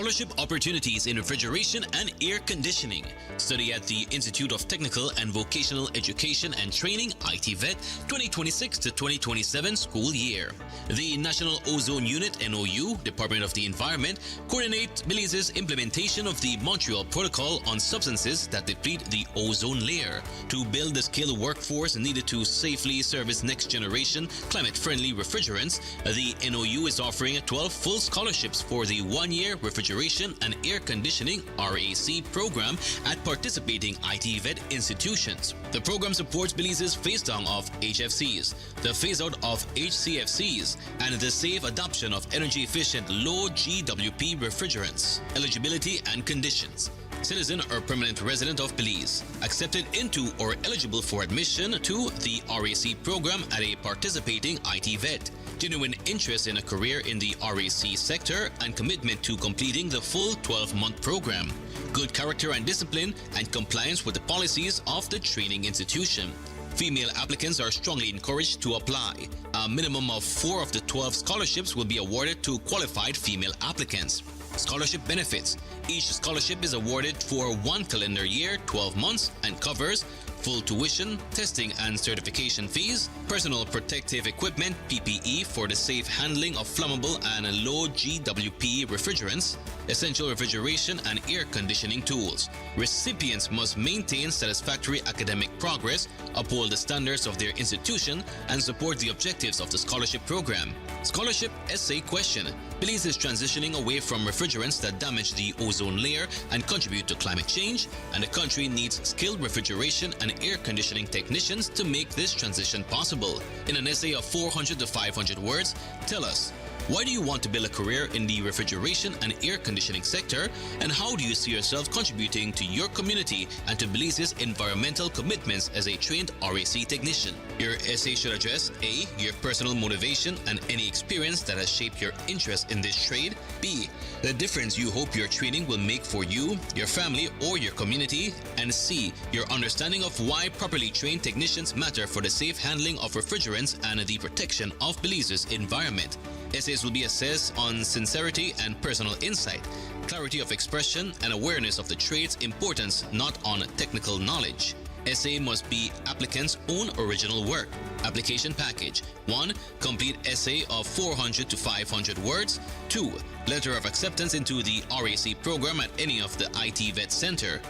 Scholarship opportunities in refrigeration and air conditioning. Study at the Institute of Technical and Vocational Education and Training, ITVET, 2026 to 2027 school year. The National Ozone Unit, NOU, Department of the Environment, coordinate Belize's implementation of the Montreal Protocol on substances that deplete the ozone layer to build the skilled workforce needed to safely service next-generation climate-friendly refrigerants. The NOU is offering 12 full scholarships for the one-year Refrigeration and Air Conditioning RAC program at participating ITVET institutions. The program supports Belize's phase-down of HFCs, the phase-out of HCFCs, and the safe adoption of energy-efficient low GWP refrigerants. Eligibility and conditions. Citizen or permanent resident of Belize, accepted into or eligible for admission to the RAC program at a participating ITVET. Genuine interest in a career in the RAC sector and commitment to completing the full 12-month program. Good character and discipline and compliance with the policies of the training institution. Female applicants are strongly encouraged to apply. A minimum of 4 of the 12 scholarships will be awarded to qualified female applicants. Scholarship benefits. Each scholarship is awarded for 1 calendar year, 12 months, and covers full tuition, testing and certification fees, personal protective equipment PPE for the safe handling of flammable and low GWP refrigerants, essential refrigeration and air conditioning tools. Recipients must maintain satisfactory academic progress, uphold the standards of their institution, and support the objectives of the scholarship program. Scholarship essay question. Belize is transitioning away from refrigerants that damage the ozone layer and contribute to climate change, and the country needs skilled refrigeration and air conditioning technicians to make this transition possible. In an essay of 400 to 500 words, tell us, why do you want to build a career in the refrigeration and air conditioning sector, and how do you see yourself contributing to your community and to Belize's environmental commitments as a trained RAC technician? Your essay should address A. Your personal motivation and any experience that has shaped your interest in this trade. B. The difference you hope your training will make for you, your family, or your community. And C. Your understanding of why properly trained technicians matter for the safe handling of refrigerants and the protection of Belize's environment. Essays will be assessed on sincerity and personal insight, clarity of expression, and awareness of the trade's importance, not on technical knowledge. Essay must be applicant's own original work. Application package. 1. Complete essay of 400 to 500 words. 2. Letter of acceptance into the RAC program at any of the ITVET Center.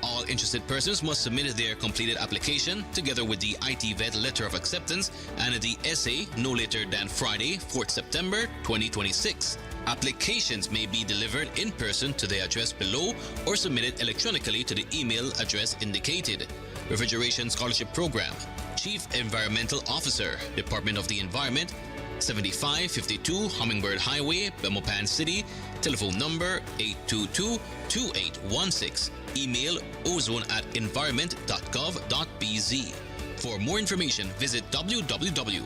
All interested persons must submit their completed application together with the ITVET letter of acceptance and the essay no later than Friday, 4th September 2026. Applications may be delivered in person to the address below or submitted electronically to the email address indicated. Refrigeration Scholarship Program. Chief Environmental Officer, Department of the Environment, 7552 Hummingbird Highway, Belmopan City. Telephone number 822-2816. Email ozone@environment.gov.bz. For more information, visit www.doe.gov.bz.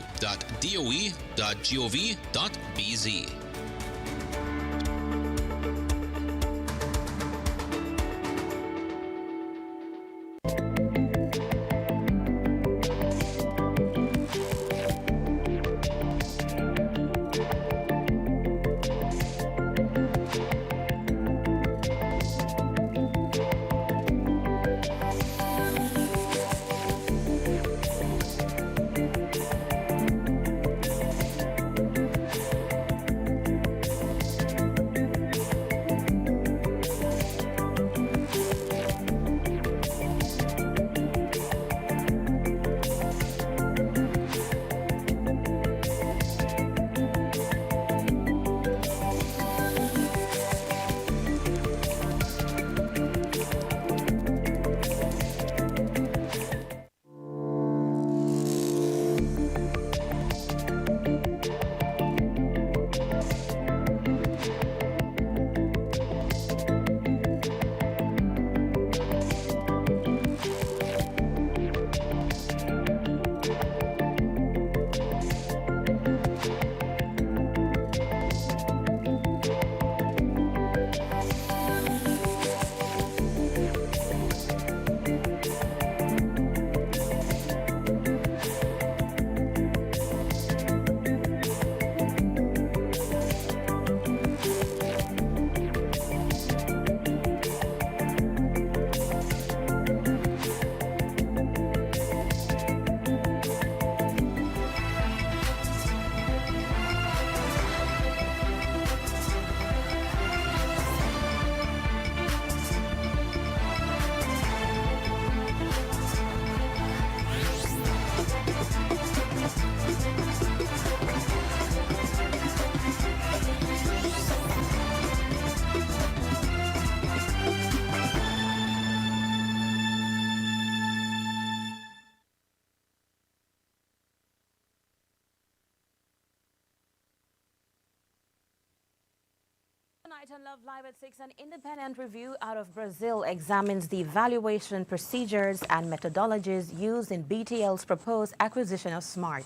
Tonight on Love Live at 6, an independent review out of Brazil examines the evaluation procedures and methodologies used in BTL's proposed acquisition of Smart.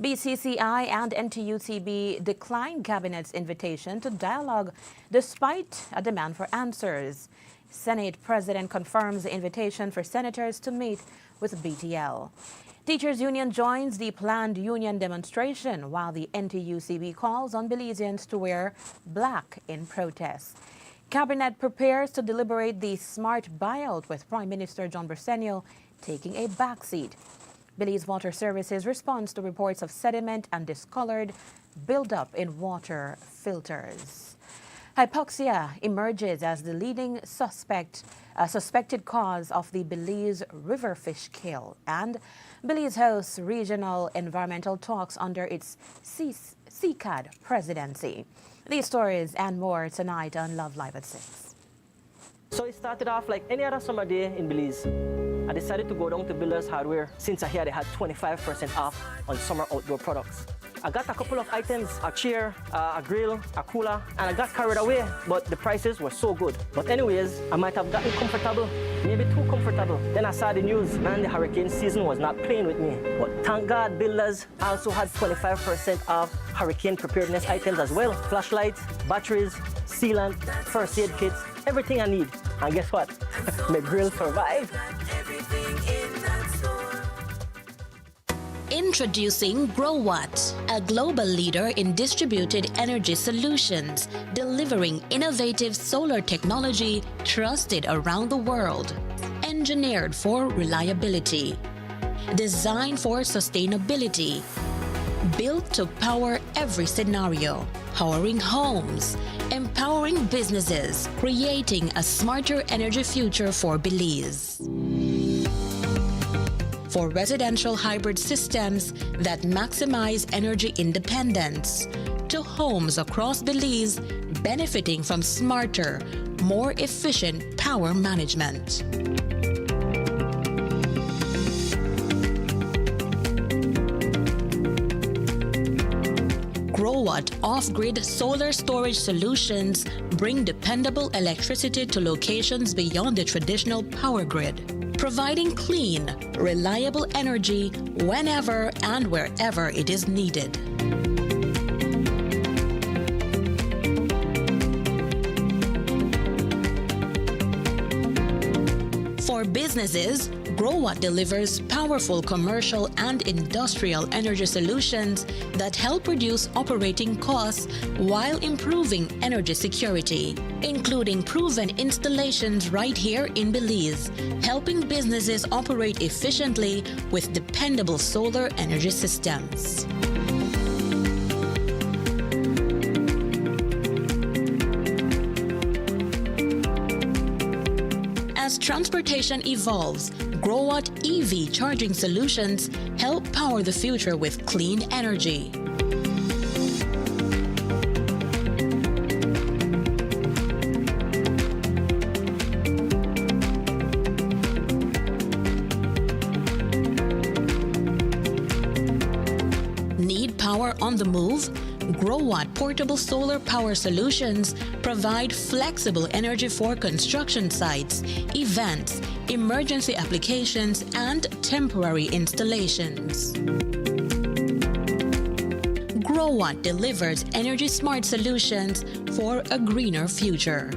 BCCI and NTUCB declined Cabinet's invitation to dialogue despite a demand for answers. Senate President confirms the invitation for senators to meet with BTL. Teachers Union joins the planned union demonstration, while the NTUCB calls on Belizeans to wear black in protest. Cabinet prepares to deliberate the Smart buyout, with Prime Minister John Briceño taking a backseat. Belize Water Services responds to reports of sediment and discolored buildup in water filters. Hypoxia emerges as the leading suspected cause of the Belize river fish kill, and Belize hosts regional environmental talks under its CICAD presidency. These stories and more tonight on Love Live at 6. So it started off like any other summer day in Belize. I decided to go down to Builders Hardware since I hear they had 25% off on summer outdoor products. I got a couple of items, a chair, a grill, a cooler, and I got carried away, but the prices were so good. But anyways, I might have gotten comfortable, maybe too comfortable. Then I saw the news, man, the hurricane season was not playing with me. But thank God Builders also had 25% off hurricane preparedness items as well. Flashlights, batteries, sealant, first aid kits, everything I need. And guess what? My grill survived. Introducing GrowWatt, a global leader in distributed energy solutions, delivering innovative solar technology trusted around the world. Engineered for reliability, designed for sustainability, built to power every scenario, powering homes, empowering businesses, creating a smarter energy future for Belize. For residential hybrid systems that maximize energy independence, to homes across Belize benefiting from smarter, more efficient power management. GrowWatt off-grid solar storage solutions bring dependable electricity to locations beyond the traditional power grid, providing clean, reliable energy whenever and wherever it is needed. For businesses, GrowWatt delivers powerful commercial and industrial energy solutions that help reduce operating costs while improving energy security, including proven installations right here in Belize, helping businesses operate efficiently with dependable solar energy systems. As transportation evolves, GrowWatt EV charging solutions help power the future with clean energy. Need power on the move? GrowWatt portable solar power solutions provide flexible energy for construction sites, events, emergency applications, and temporary installations. GrowWatt delivers energy smart solutions for a greener future.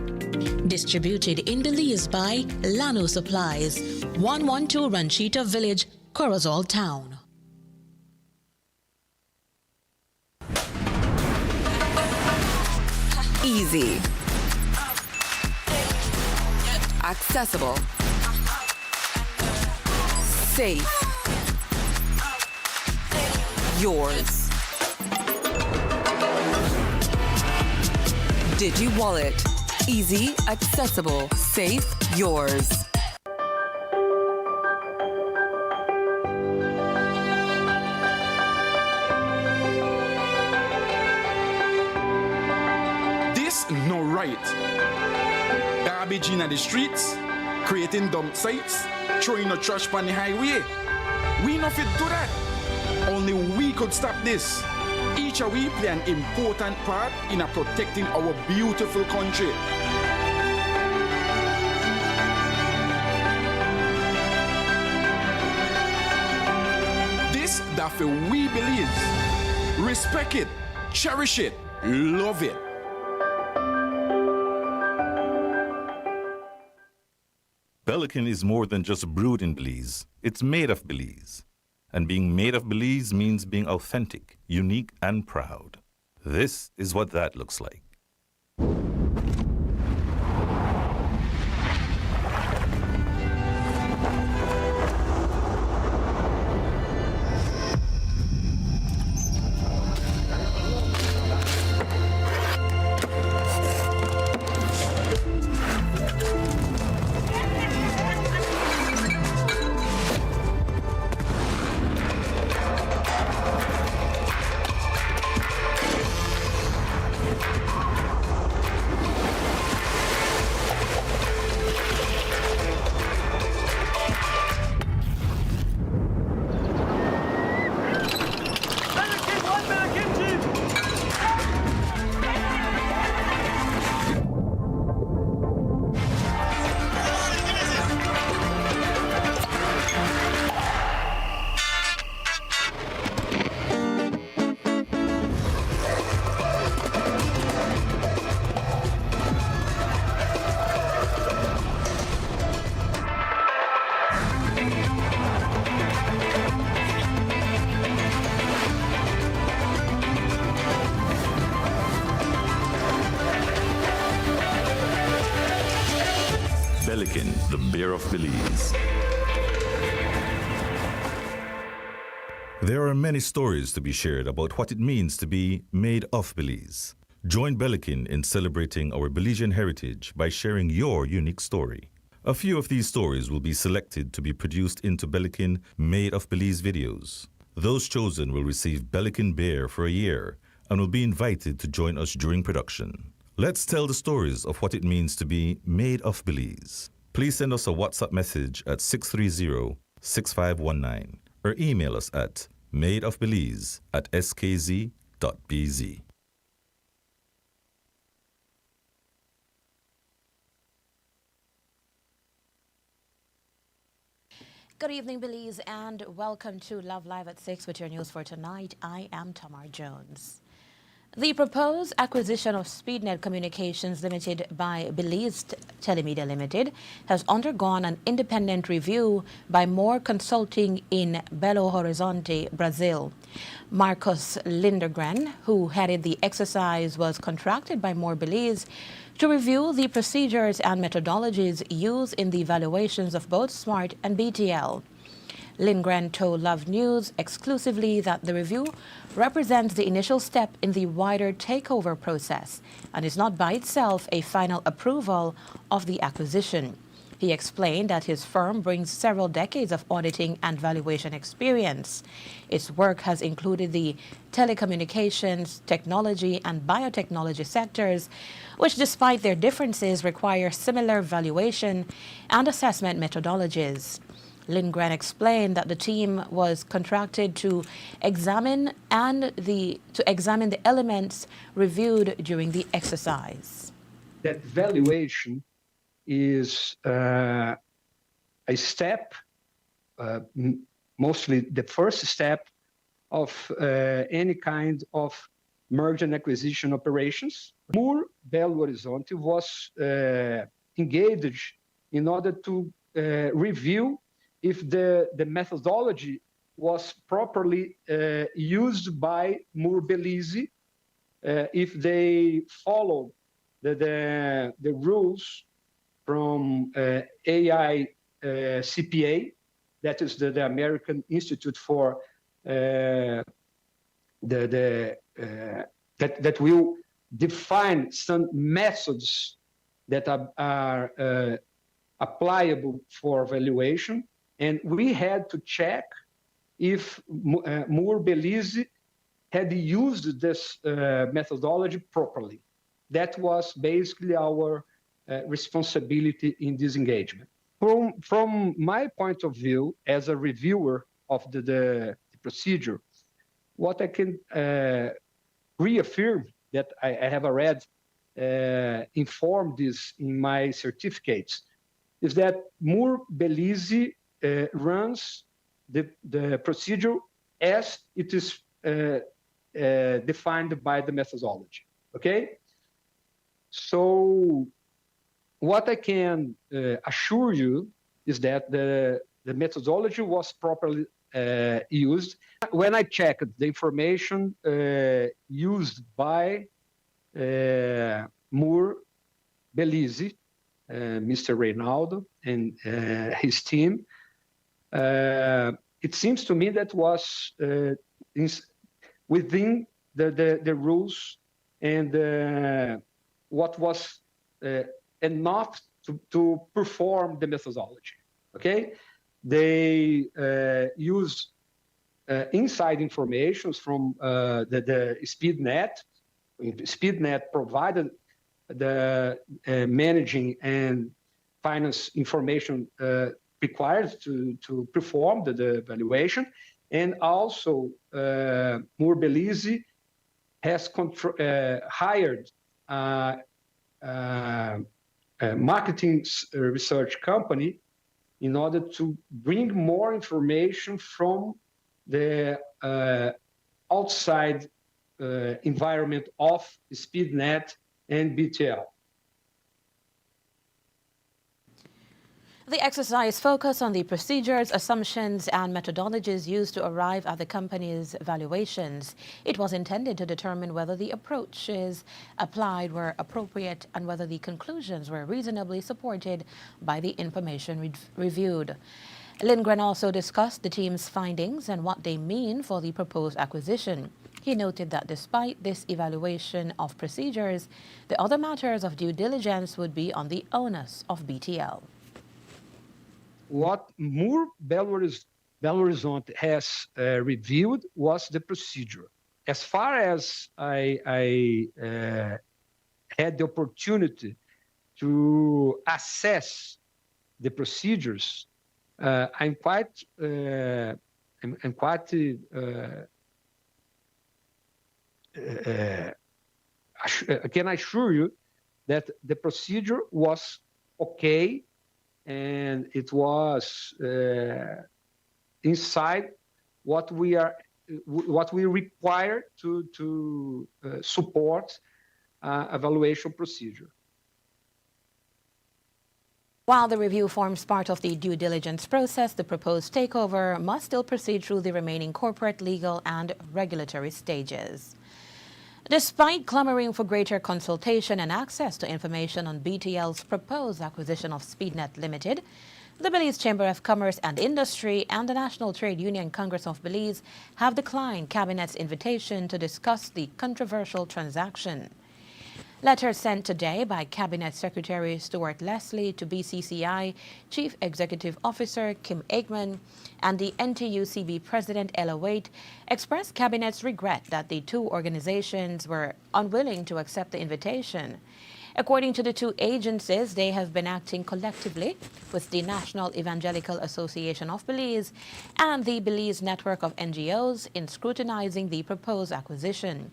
Distributed in Belize by Llano Supplies, 112 Ranchita Village, Corozal Town. Easy, accessible, safe, yours. Digi Wallet, easy, accessible, safe, yours. No right. Garbage in the streets, creating dump sites, throwing no trash on the highway. We not fit do that. Only we could stop this. Each of we play an important part in protecting our beautiful country. This that we believe. Respect it, cherish it, love it. Pelican is more than just brewed in Belize. It's made of Belize. And being made of Belize means being authentic, unique, and proud. This is what that looks like. Pelican, the beer of Belize. There are many stories to be shared about what it means to be made of Belize. Join Pelican in celebrating our Belizean heritage by sharing your unique story. A few of these stories will be selected to be produced into Pelican Made of Belize videos. Those chosen will receive Pelican beer for a year and will be invited to join us during production. Let's tell the stories of what it means to be made of Belize. Please send us a WhatsApp message at 630-6519 or email us at madeofbelize@skz.bz. Good evening, Belize, and welcome to Love Live at 6 with your news for tonight. I am Tamar Jones. The proposed acquisition of SpeedNet Communications Limited by Belize Telemedia Limited has undergone an independent review by Moore Consulting in Belo Horizonte, Brazil. Marcus Lindegren, who headed the exercise, was contracted by Moore Belize to review the procedures and methodologies used in the evaluations of both SMART and BTL. Lindgren told Love News exclusively that the review represents the initial step in the wider takeover process and is not by itself a final approval of the acquisition. He explained that his firm brings several decades of auditing and valuation experience. Its work has included the telecommunications, technology, and biotechnology sectors, which, despite their differences, require similar valuation and assessment methodologies. Lindgren explained that the team was contracted to examine the elements reviewed during the exercise. That valuation is a step, mostly the first step of any kind of merger and acquisition operations. Moore Belo Horizonte was engaged in order to review if the methodology was properly used by Moore Belize, if they followed the rules from AICPA, that is the American Institute for that will define some methods that are applicable for valuation. And we had to check if Moore Belize had used this methodology properly. That was basically our responsibility in this engagement. From my point of view, as a reviewer of the procedure, what I can reaffirm that I have already informed this in my certificates is that Moore Belize runs the procedure as it is defined by the methodology. Okay? So what I can assure you is that the methodology was properly used. When I checked the information used by Moore Belize, Mr. Reynaldo and his team, it seems to me that was within the rules and what was enough to perform the methodology. Okay, they used inside information from the SpeedNet. SpeedNet provided the managing and finance information required to perform the evaluation, and also Moore Belize has hired a marketing research company in order to bring more information from the outside environment of SpeedNet and BTL. The exercise focused on the procedures, assumptions, and methodologies used to arrive at the company's valuations. It was intended to determine whether the approaches applied were appropriate and whether the conclusions were reasonably supported by the information reviewed. Lindgren also discussed the team's findings and what they mean for the proposed acquisition. He noted that despite this evaluation of procedures, the other matters of due diligence would be on the onus of BTL. What Moore Belo Horizonte has reviewed was the procedure. As far as I had the opportunity to assess the procedures, I can assure you that the procedure was okay, and it was inside what we require to support evaluation procedure. While the review forms part of the due diligence process, the proposed takeover must still proceed through the remaining corporate, legal, and regulatory stages. Despite clamoring for greater consultation and access to information on BTL's proposed acquisition of SpeedNet Limited, the Belize Chamber of Commerce and Industry and the National Trade Union Congress of Belize have declined Cabinet's invitation to discuss the controversial transaction. Letters sent today by Cabinet Secretary Stuart Leslie to BCCI Chief Executive Officer Kim Aikman and the NTUCB President Ella Waite expressed Cabinet's regret that the two organizations were unwilling to accept the invitation. According to the two agencies, they have been acting collectively with the National Evangelical Association of Belize and the Belize Network of NGOs in scrutinizing the proposed acquisition.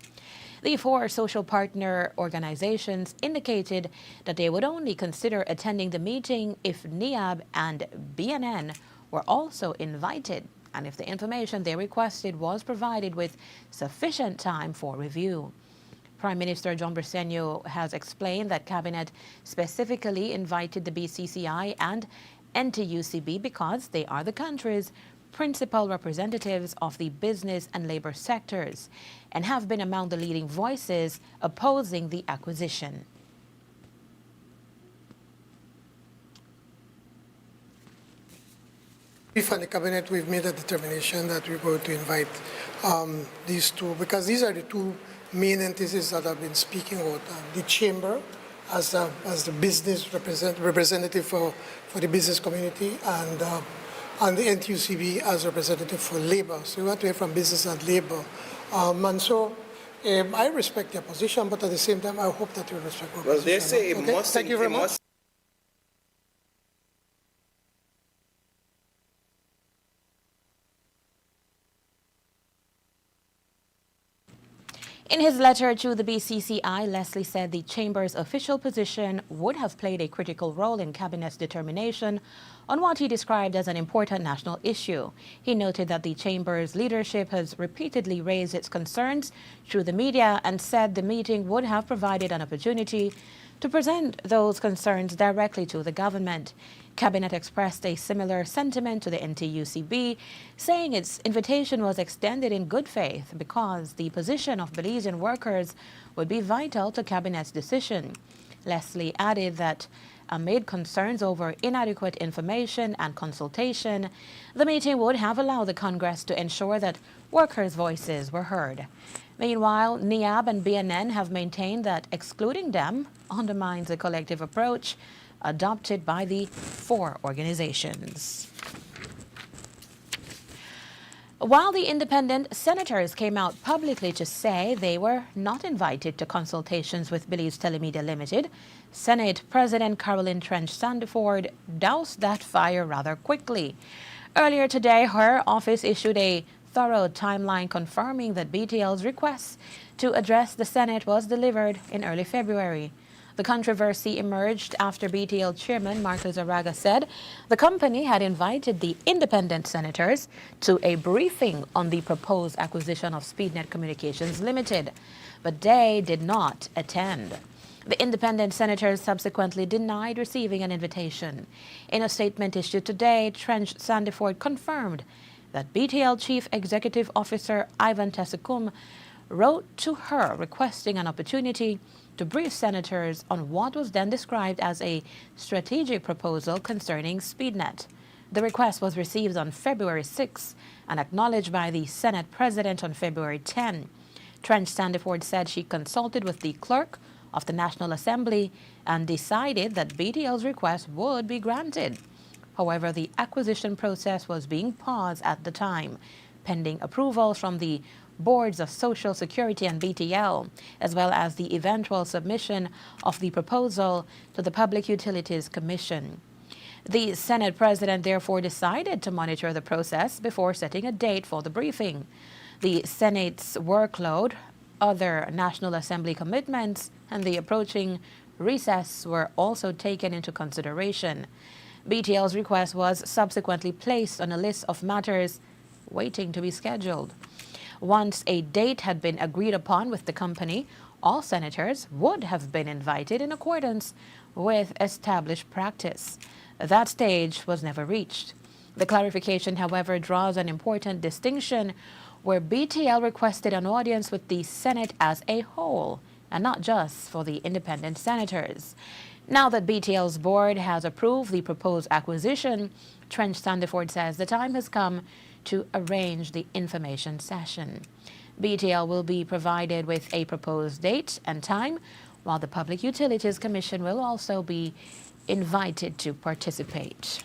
The four social partner organizations indicated that they would only consider attending the meeting if NIAB and BNN were also invited and if the information they requested was provided with sufficient time for review. Prime Minister John Briceño has explained that Cabinet specifically invited the BCCI and NTUCB because they are the country's principal representatives of the business and labor sectors and have been among the leading voices opposing the acquisition. From the Cabinet, we've made a determination that we're going to invite these two, because these are the two main entities that have been speaking about the Chamber as the business representative for the business community, and the NTUCB as representative for labor. So we want to hear from business and labor. And so I respect their position, but at the same time, I hope that you respect our position. Well, they say it must. Thank you very much. In his letter to the BCCI, Leslie said the Chamber's official position would have played a critical role in Cabinet's determination on what he described as an important national issue. He noted that the Chamber's leadership has repeatedly raised its concerns through the media and said the meeting would have provided an opportunity to present those concerns directly to the government. Cabinet expressed a similar sentiment to the NTUCB, saying its invitation was extended in good faith because the position of Belizean workers would be vital to Cabinet's decision. Leslie added that amid concerns over inadequate information and consultation, the meeting would have allowed the Congress to ensure that workers' voices were heard. Meanwhile, NIAB and BNN have maintained that excluding them undermines the collective approach adopted by the four organizations. While the independent senators came out publicly to say they were not invited to consultations with Belize Telemedia Limited, Senate President Carolyn Trench Sandiford doused that fire rather quickly. Earlier today, her office issued a thorough timeline confirming that BTL's request to address the Senate was delivered in early February. The controversy emerged after BTL chairman Marcus Araga said the company had invited the independent senators to a briefing on the proposed acquisition of SpeedNet Communications Limited, but they did not attend. The independent senators subsequently denied receiving an invitation. In a statement issued today, Trench Sandiford confirmed that BTL Chief Executive Officer Ivan Tesikum wrote to her requesting an opportunity to brief senators on what was then described as a strategic proposal concerning SpeedNet. The request was received on February 6 and acknowledged by the Senate President on February 10. Trench Sandiford said she consulted with the clerk of the National Assembly and decided that BTL's request would be granted. However, the acquisition process was being paused at the time, pending approval from the boards of Social Security and BTL, as well as the eventual submission of the proposal to the Public Utilities Commission. The Senate President therefore decided to monitor the process before setting a date for the briefing. The Senate's workload, other National Assembly commitments, and the approaching recess were also taken into consideration. BTL's request was subsequently placed on a list of matters waiting to be scheduled. Once a date had been agreed upon with the company, all senators would have been invited in accordance with established practice. That stage was never reached. The clarification, however, draws an important distinction where BTL requested an audience with the Senate as a whole and not just for the independent senators. Now that BTL's board has approved the proposed acquisition, Trench Sandiford says the time has come to arrange the information session. BTL will be provided with a proposed date and time, while the Public Utilities Commission will also be invited to participate.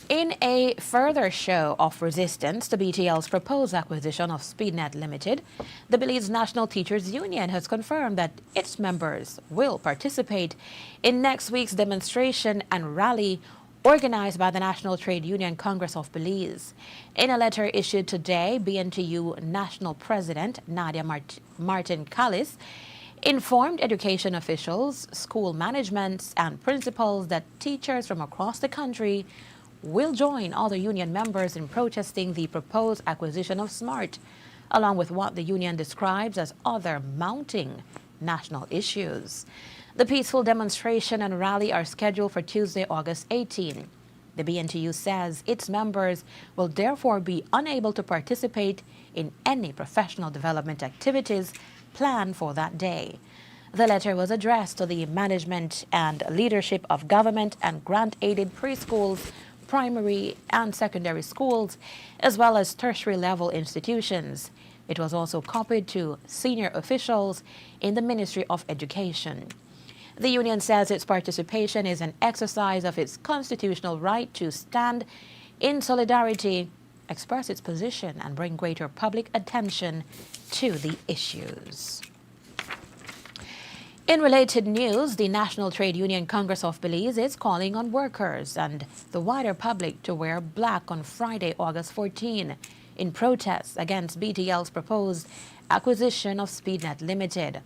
In a further show of resistance to BTL's proposed acquisition of SpeedNet Limited, the Belize National Teachers Union has confirmed that its members will participate in next week's demonstration and rally organized by the National Trade Union Congress of Belize. In a letter issued today, BNTU National President Nadia Martin Callis informed education officials, school managements, and principals that teachers from across the country will join other union members in protesting the proposed acquisition of SMART, along with what the union describes as other mounting national issues. The peaceful demonstration and rally are scheduled for Tuesday, August 18. The BNTU says its members will therefore be unable to participate in any professional development activities planned for that day. The letter was addressed to the management and leadership of government and grant-aided preschools, primary and secondary schools, as well as tertiary-level institutions. It was also copied to senior officials in the Ministry of Education. The union says its participation is an exercise of its constitutional right to stand in solidarity, express its position, and bring greater public attention to the issues. In related news, the National Trade Union Congress of Belize is calling on workers and the wider public to wear black on Friday, August 14, in protest against BTL's proposed acquisition of SpeedNet Limited.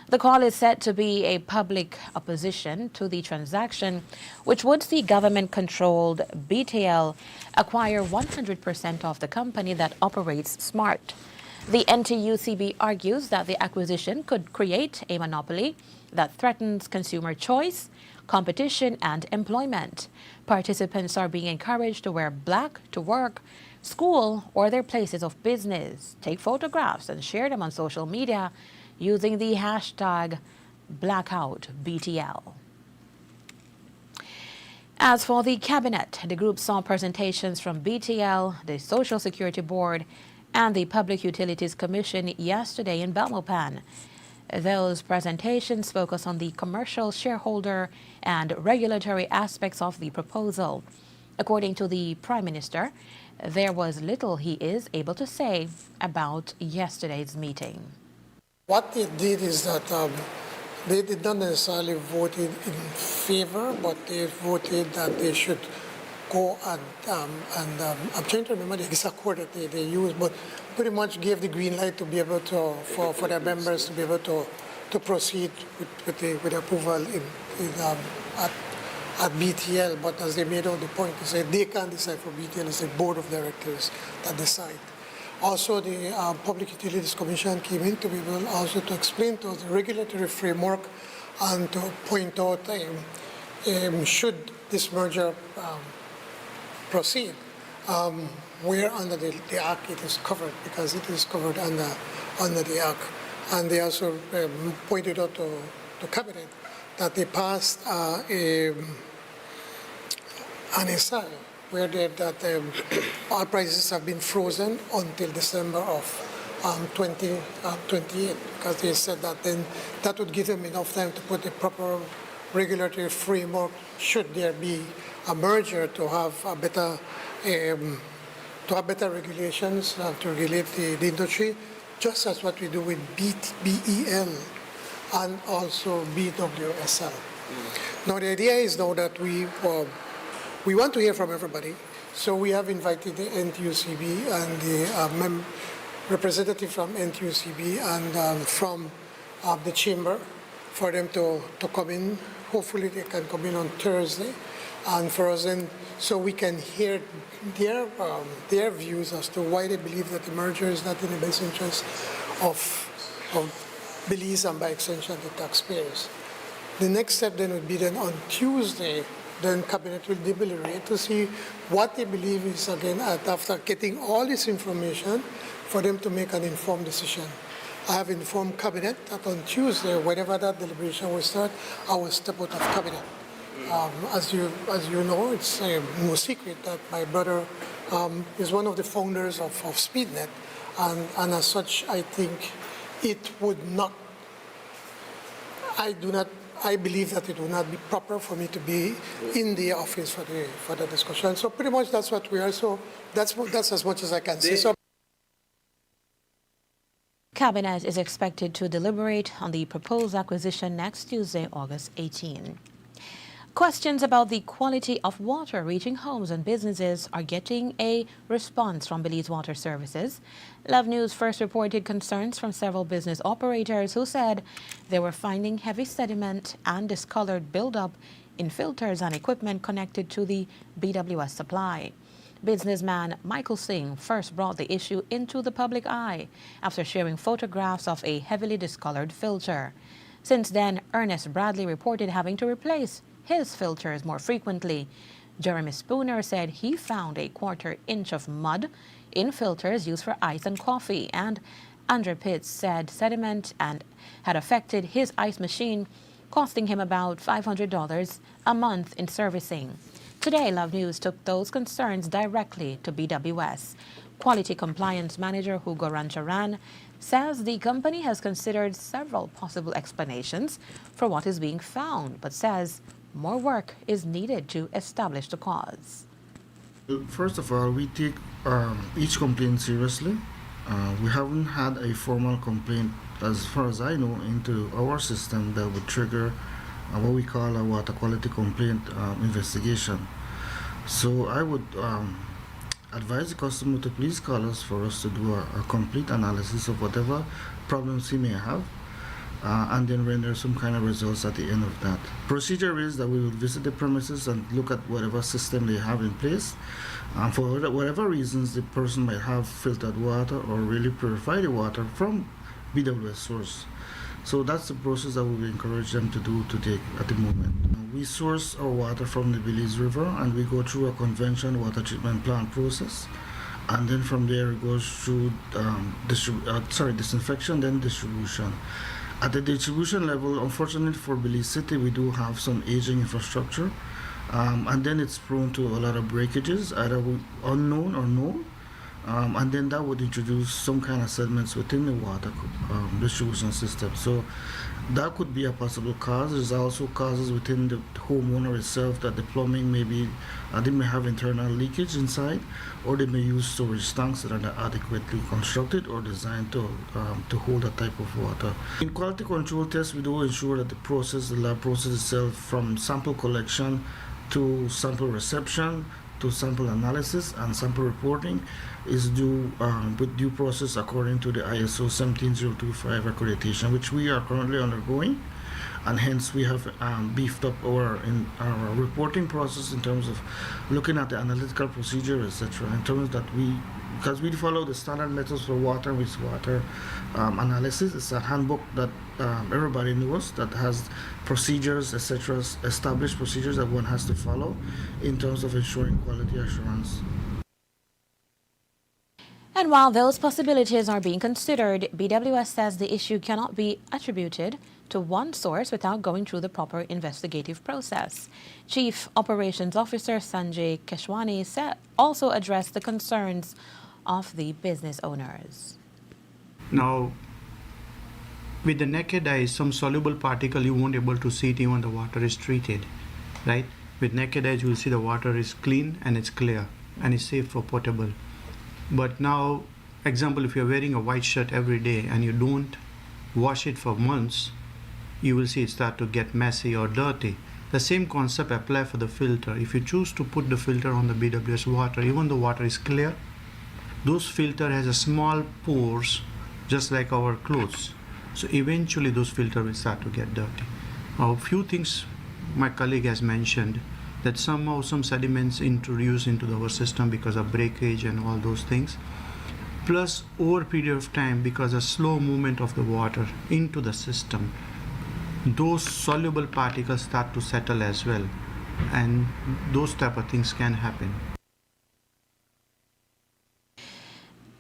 The call is said to be a public opposition to the transaction, which would see government-controlled BTL acquire 100% of the company that operates Smart. The NTUCB argues that the acquisition could create a monopoly that threatens consumer choice, competition, and employment. Participants are being encouraged to wear black to work, school, or their places of business, take photographs, and share them on social media using the hashtag #BlackoutBTL. As for the cabinet, the group saw presentations from BTL, the Social Security Board, and the Public Utilities Commission yesterday in Belmopan. Those presentations focus on the commercial, shareholder, and regulatory aspects of the proposal. According to the Prime Minister, there was little he is able to say about yesterday's meeting. What they did is that they did not necessarily vote in favor, but they voted that they should go and I'm trying to remember the exact word that they used, but pretty much gave the green light to be able to, for their members to be able to proceed with the approval at BTL. But as they made out the point, they said they can't decide for BTL, it's the board of directors that decide. Also, the Public Utilities Commission came in to be able also to explain to us the regulatory framework and to point out should this merger proceed, where under the Act it is covered, because it is covered under the Act. And they also pointed out to Cabinet that they passed an SI where oil prices have been frozen until December of 2028, because they said that then that would give them enough time to put the proper regulatory framework should there be a merger to have a better regulations to regulate the industry, just as what we do with BEL and also BWSL. Now the idea is now that we want to hear from everybody, so we have invited the NTUCB and the representative from NTUCB and from the chamber for them to come in. Hopefully they can come in on Thursday, and for us then, so we can hear their views as to why they believe that the merger is not in the best interest of Belize and by extension the taxpayers. The next step then would be then on Tuesday, then Cabinet will deliberate to see what they believe is, again, after getting all this information, for them to make an informed decision. I have informed Cabinet that on Tuesday, whenever that deliberation will start, I will step out of Cabinet. As you know, it's no secret that my brother is one of the founders of SpeedNet, and as such, I think it would not. I believe that it would not be proper for me to be in the office for the discussion. So pretty much that's what we are. So that's as much as I can say. So Cabinet is expected to deliberate on the proposed acquisition next Tuesday, August 18. Questions about the quality of water reaching homes and businesses are getting a response from Belize Water Services. Love News first reported concerns from several business operators who said they were finding heavy sediment and discolored buildup in filters and equipment connected to the BWS supply. Businessman Michael Singh first brought the issue into the public eye after sharing photographs of a heavily discolored filter. Since then, Ernest Bradley reported having to replace his filters more frequently. Jeremy Spooner said he found a 1/4 inch of mud in filters used for ice and coffee, and Andre Pitts said sediment had affected his ice machine, costing him about $500 a month in servicing. Today, Love News took those concerns directly to BWS. Quality Compliance Manager Hugo Rancharan says the company has considered several possible explanations for what is being found, but says more work is needed to establish the cause. First of all, we take each complaint seriously. We haven't had a formal complaint, as far as I know, into our system that would trigger what we call a water quality complaint investigation. So I would advise the customer to please call us for us to do a complete analysis of whatever problems he may have, and then render some kind of results at the end of that. Procedure is that we will visit the premises and look at whatever system they have in place. For whatever reasons, the person might have filtered water or really purified the water from BWS source. So that's the process that we encourage them to do to take at the moment. We source our water from the Belize River, and we go through a conventional water treatment plant process, and then from there it goes through disinfection, then distribution. At the distribution level, unfortunately for Belize City, we do have some aging infrastructure, and then it's prone to a lot of breakages, either unknown or known. And then that would introduce some kind of sediments within the water distribution system. So that could be a possible cause. There's also causes within the homeowner itself that the plumbing they may have internal leakage inside, or they may use storage tanks that are not adequately constructed or designed to hold that type of water. In quality control tests, we do ensure that the lab process itself, from sample collection to sample reception to sample analysis and sample reporting, is due with due process according to the ISO 17025 accreditation, which we are currently undergoing, and hence we have beefed up our reporting process in terms of looking at the analytical procedure, etc. In terms that because we follow the standard methods for water and wastewater analysis. It's a handbook that everybody knows that has procedures, etc., established procedures that one has to follow in terms of ensuring quality assurance. And while those possibilities are being considered, BWS says the issue cannot be attributed to one source without going through the proper investigative process. Chief Operations Officer Sanjay Keshwani also addressed the concerns of the business owners. Now, with the naked eye, some soluble particle you won't be able to see it even the water is treated, right? With naked eyes, you will see the water is clean and it's clear and it's safe for potable. But now, example, if you're wearing a white shirt every day and you don't wash it for months, you will see it start to get messy or dirty. The same concept applies for the filter. If you choose to put the filter on the BWS water, even the water is clear, those filter has a small pores just like our clothes. So eventually those filter will start to get dirty. Now, a few things my colleague has mentioned, that somehow some sediments introduced into our system because of breakage and all those things. Plus, over a period of time, because of slow movement of the water into the system, those soluble particles start to settle as well. And those type of things can happen.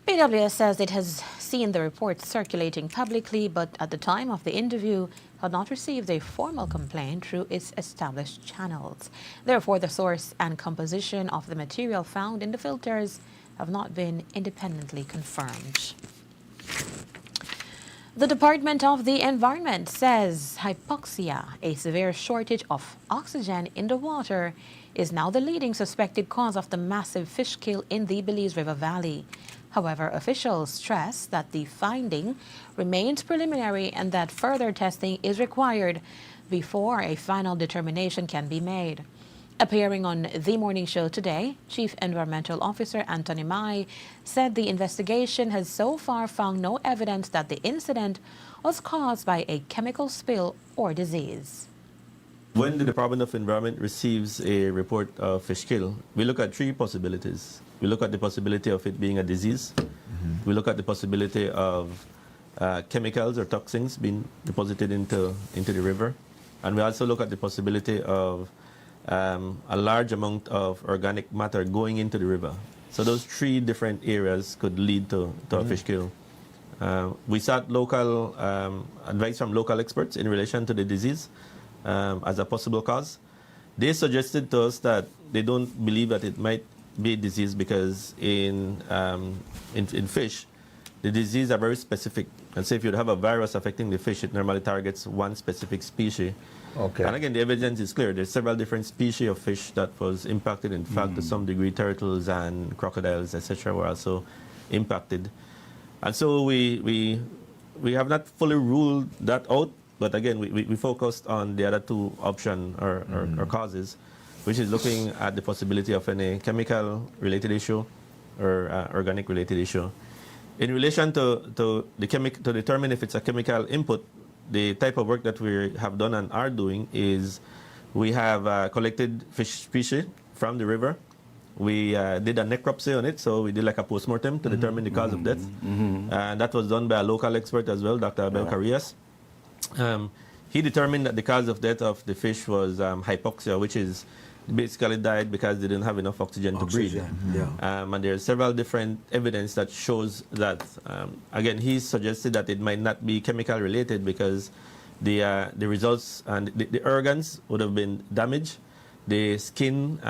BWS says it has seen the report circulating publicly, but at the time of the interview had not received a formal complaint through its established channels. Therefore, the source and composition of the material found in the filters have not been independently confirmed. The Department of the Environment says hypoxia, a severe shortage of oxygen in the water, is now the leading suspected cause of the massive fish kill in the Belize River Valley. However, officials stress that the finding remains preliminary and that further testing is required before a final determination can be made. Appearing on The Morning Show today, Chief Environmental Officer Anthony Mai said the investigation has so far found no evidence that the incident was caused by a chemical spill or disease. When the Department of Environment receives a report of fish kill, we look at three possibilities. We look at the possibility of it being a disease. We look at the possibility of chemicals or toxins being deposited into the river. And we also look at the possibility of a large amount of organic matter going into the river. So those three different areas could lead to a fish kill. We sought local advice from local experts in relation to the disease as a possible cause. They suggested to us that they don't believe that it might be a disease because in fish, the disease are very specific. And so if you'd have a virus affecting the fish, it normally targets one specific species. Okay. And again, the evidence is clear. There's several different species of fish that was impacted. In fact, to some degree, turtles and crocodiles, etc., were also impacted. And so we have not fully ruled that out. But again, we focused on the other two options or causes, which is looking at the possibility of any chemical-related issue or organic related issue. In relation to determine if it's a chemical input, the type of work that we have done and are doing is we have collected fish species from the river. We did a necropsy on it, so we did like a post-mortem to determine the cause of death. And that was done by a local expert as well, Dr. Abel Carias. He determined that the cause of death of the fish was hypoxia, which is basically died because they didn't have enough oxygen to breathe. And there's several different evidence that shows that. Again, he suggested that it might not be chemical related because the results and the organs would have been damaged. The skin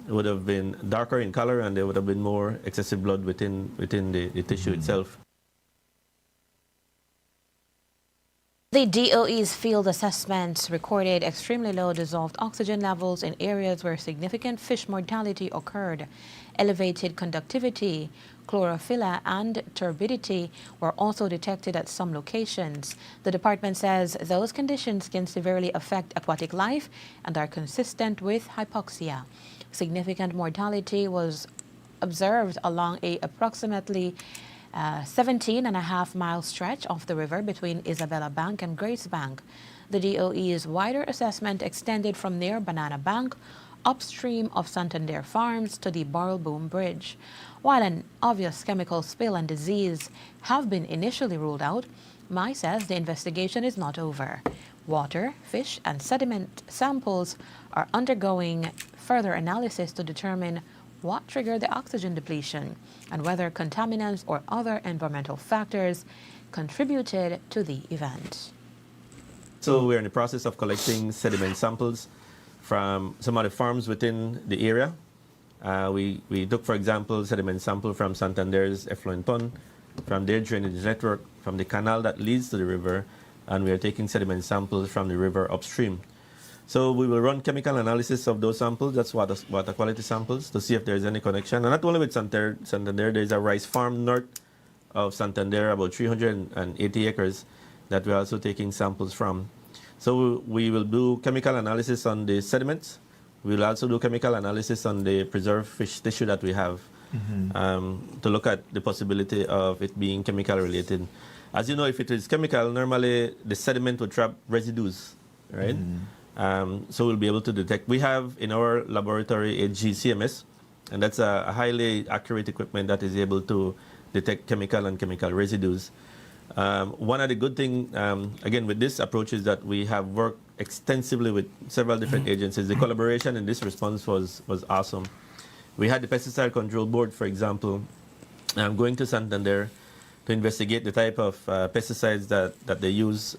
would have been darker in color, and there would have been more excessive blood within the tissue itself. The DOE's field assessments recorded extremely low dissolved oxygen levels in areas where significant fish mortality occurred. Elevated conductivity, chlorophylla, and turbidity were also detected at some locations. The department says those conditions can severely affect aquatic life and are consistent with hypoxia. Significant mortality was observed along a approximately 17.5-mile stretch of the river between Isabella Bank and Grace Bank. The DOE's wider assessment extended from near Banana Bank upstream of Santander Farms to the Barrel Boom Bridge. While an obvious chemical spill and disease have been initially ruled out, MI says the investigation is not over. Water, fish, and sediment samples are undergoing further analysis to determine what triggered the oxygen depletion and whether contaminants or other environmental factors contributed to the event. So we're in the process of collecting sediment samples from some of the farms within the area. We took, for example, sediment sample from Santander's effluent pond, from their drainage network, from the canal that leads to the river, and we are taking sediment samples from the river upstream. So we will run chemical analysis of those samples, that's water quality samples, to see if there's any connection. And not only with Santander, there's a rice farm north of Santander, about 380 acres, that we're also taking samples from. So we will do chemical analysis on the sediments. We'll also do chemical analysis on the preserved fish tissue that we have to look at the possibility of it being chemical related. As you know, if it is chemical, normally the sediment would trap residues, right? So we'll be able to detect. We have in our laboratory a GCMS, and that's a highly accurate equipment that is able to detect chemical and chemical residues. One of the good things, again, with this approach is that we have worked extensively with several different agencies. The collaboration in this response was awesome. We had the Pesticide Control Board, for example, going to Santander to investigate the type of pesticides that they use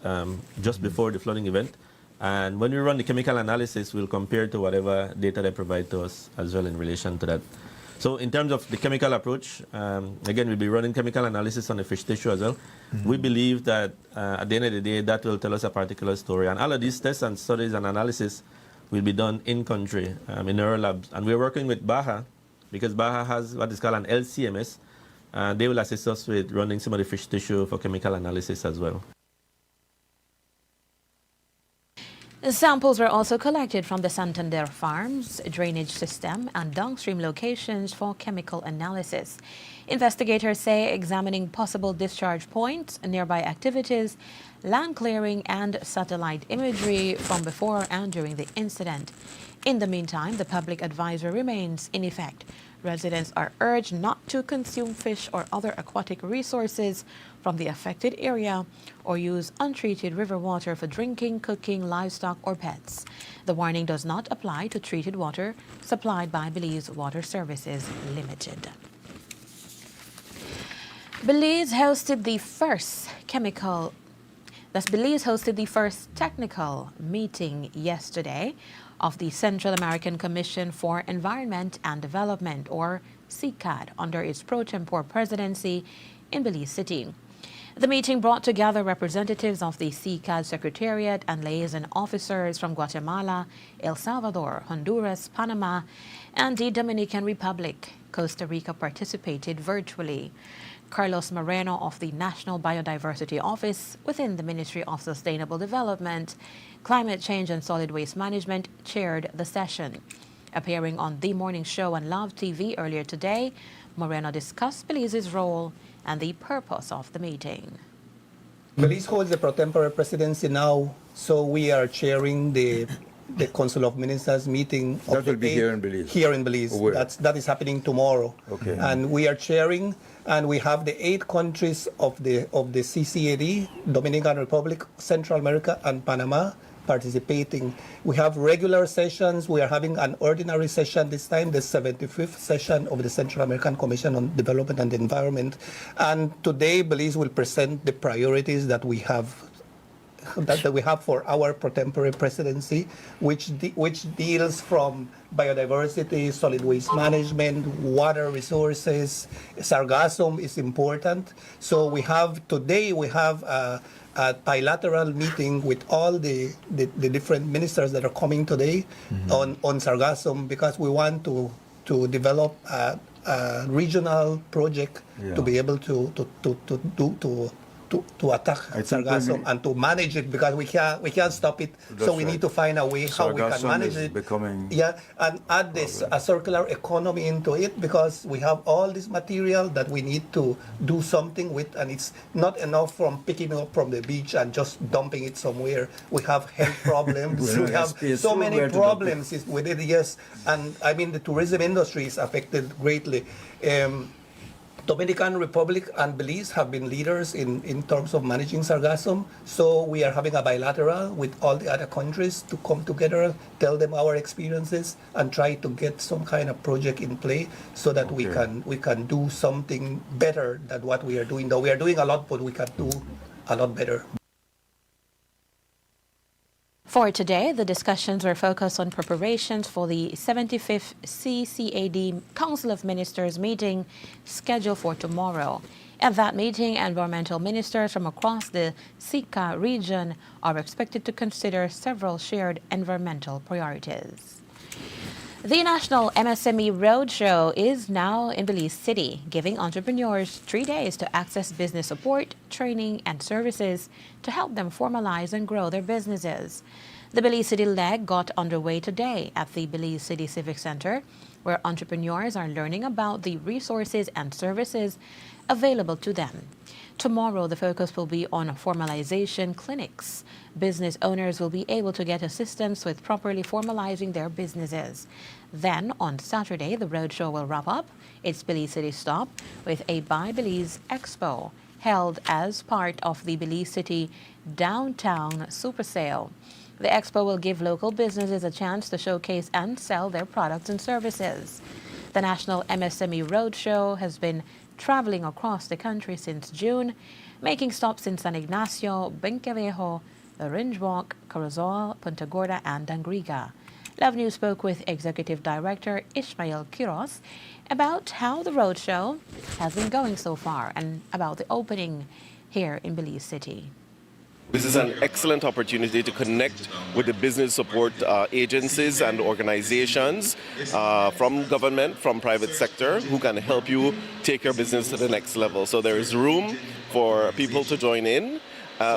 just before the flooding event. And when we run the chemical analysis, we'll compare to whatever data they provide to us as well in relation to that. So in terms of the chemical approach, again, we'll be running chemical analysis on the fish tissue as well. We believe that at the end of the day, that will tell us a particular story. And all of these tests and studies and analysis will be done in country, in our labs. And we're working with Baja, because Baja has what is called an LCMS. They will assist us with running some of the fish tissue for chemical analysis as well. Samples were also collected from the Santander Farms drainage system and downstream locations for chemical analysis. Investigators say examining possible discharge points, nearby activities, land clearing, and satellite imagery from before and during the incident. In the meantime, the public advisory remains in effect. Residents are urged not to consume fish or other aquatic resources from the affected area or use untreated river water for drinking, cooking, livestock, or pets. The warning does not apply to treated water supplied by Belize Water Services Limited. Belize hosted the first technical meeting yesterday of the Central American Commission for Environment and Development, or CICAD, under its pro tempore presidency in Belize City. The meeting brought together representatives of the CICAD Secretariat and liaison officers from Guatemala, El Salvador, Honduras, Panama, and the Dominican Republic. Costa Rica participated virtually. Carlos Moreno of the National Biodiversity Office within the Ministry of Sustainable Development, Climate Change and Solid Waste Management chaired the session. Appearing on The Morning Show and Love TV earlier today, Moreno discussed Belize's role and the purpose of the meeting. Belize holds the pro tempore presidency now, so we are chairing the Council of Ministers meeting. That will be here in Belize? Here in Belize. Where? That is happening tomorrow. Okay. And we are chairing, and we have the 8 countries of the CCAD, Dominican Republic, Central America, and Panama participating. We have regular sessions. We are having an ordinary session this time, the 75th session of the Central American Commission on Development and Environment. And today, Belize will present the priorities that we have for our pro tempore presidency, which deals from biodiversity, solid waste management, water resources. Sargassum is important. So today we have a bilateral meeting with all the different ministers that are coming today on Sargassum, because we want to develop a regional project to be able to attack Sargassum and to manage it, because we can't stop it. So we need to find a way how we can manage it. And add this a circular economy into it, because we have all this material that we need to do something with, and it's not enough from picking up from the beach and just dumping it somewhere. We have health problems. We have so many problems with it. Yes, and I mean the tourism industry is affected greatly. Dominican Republic and Belize have been leaders in terms of managing Sargassum. So we are having a bilateral with all the other countries to come together, tell them our experiences, and try to get some kind of project in play so that we can do something better than what we are doing. Though we are doing a lot, but we can do a lot better. For today, the discussions were focused on preparations for the 75th CCAD Council of Ministers meeting scheduled for tomorrow. At that meeting, environmental ministers from across the SICA region are expected to consider several shared environmental priorities. The National MSME Roadshow is now in Belize City, giving entrepreneurs 3 days to access business support, training, and services to help them formalize and grow their businesses. The Belize City leg got underway today at the Belize City Civic Center, where entrepreneurs are learning about the resources and services available to them. Tomorrow, the focus will be on formalization clinics. Business owners will be able to get assistance with properly formalizing their businesses. Then, on Saturday, the roadshow will wrap up its Belize City stop with a Buy Belize Expo, held as part of the Belize City Downtown Super Sale. The expo will give local businesses a chance to showcase and sell their products and services. The National MSME Roadshow has been traveling across the country since June, making stops in San Ignacio, Benquevejo, the Ringe Walk, Corozal, Punta Gorda, and Dangriga. Love News spoke with Executive Director Ishmael Quiros about how the roadshow has been going so far and about the opening here in Belize City. This is an excellent opportunity to connect with the business support agencies and organizations from government, from private sector, who can help you take your business to the next level. So there is room for people to join in.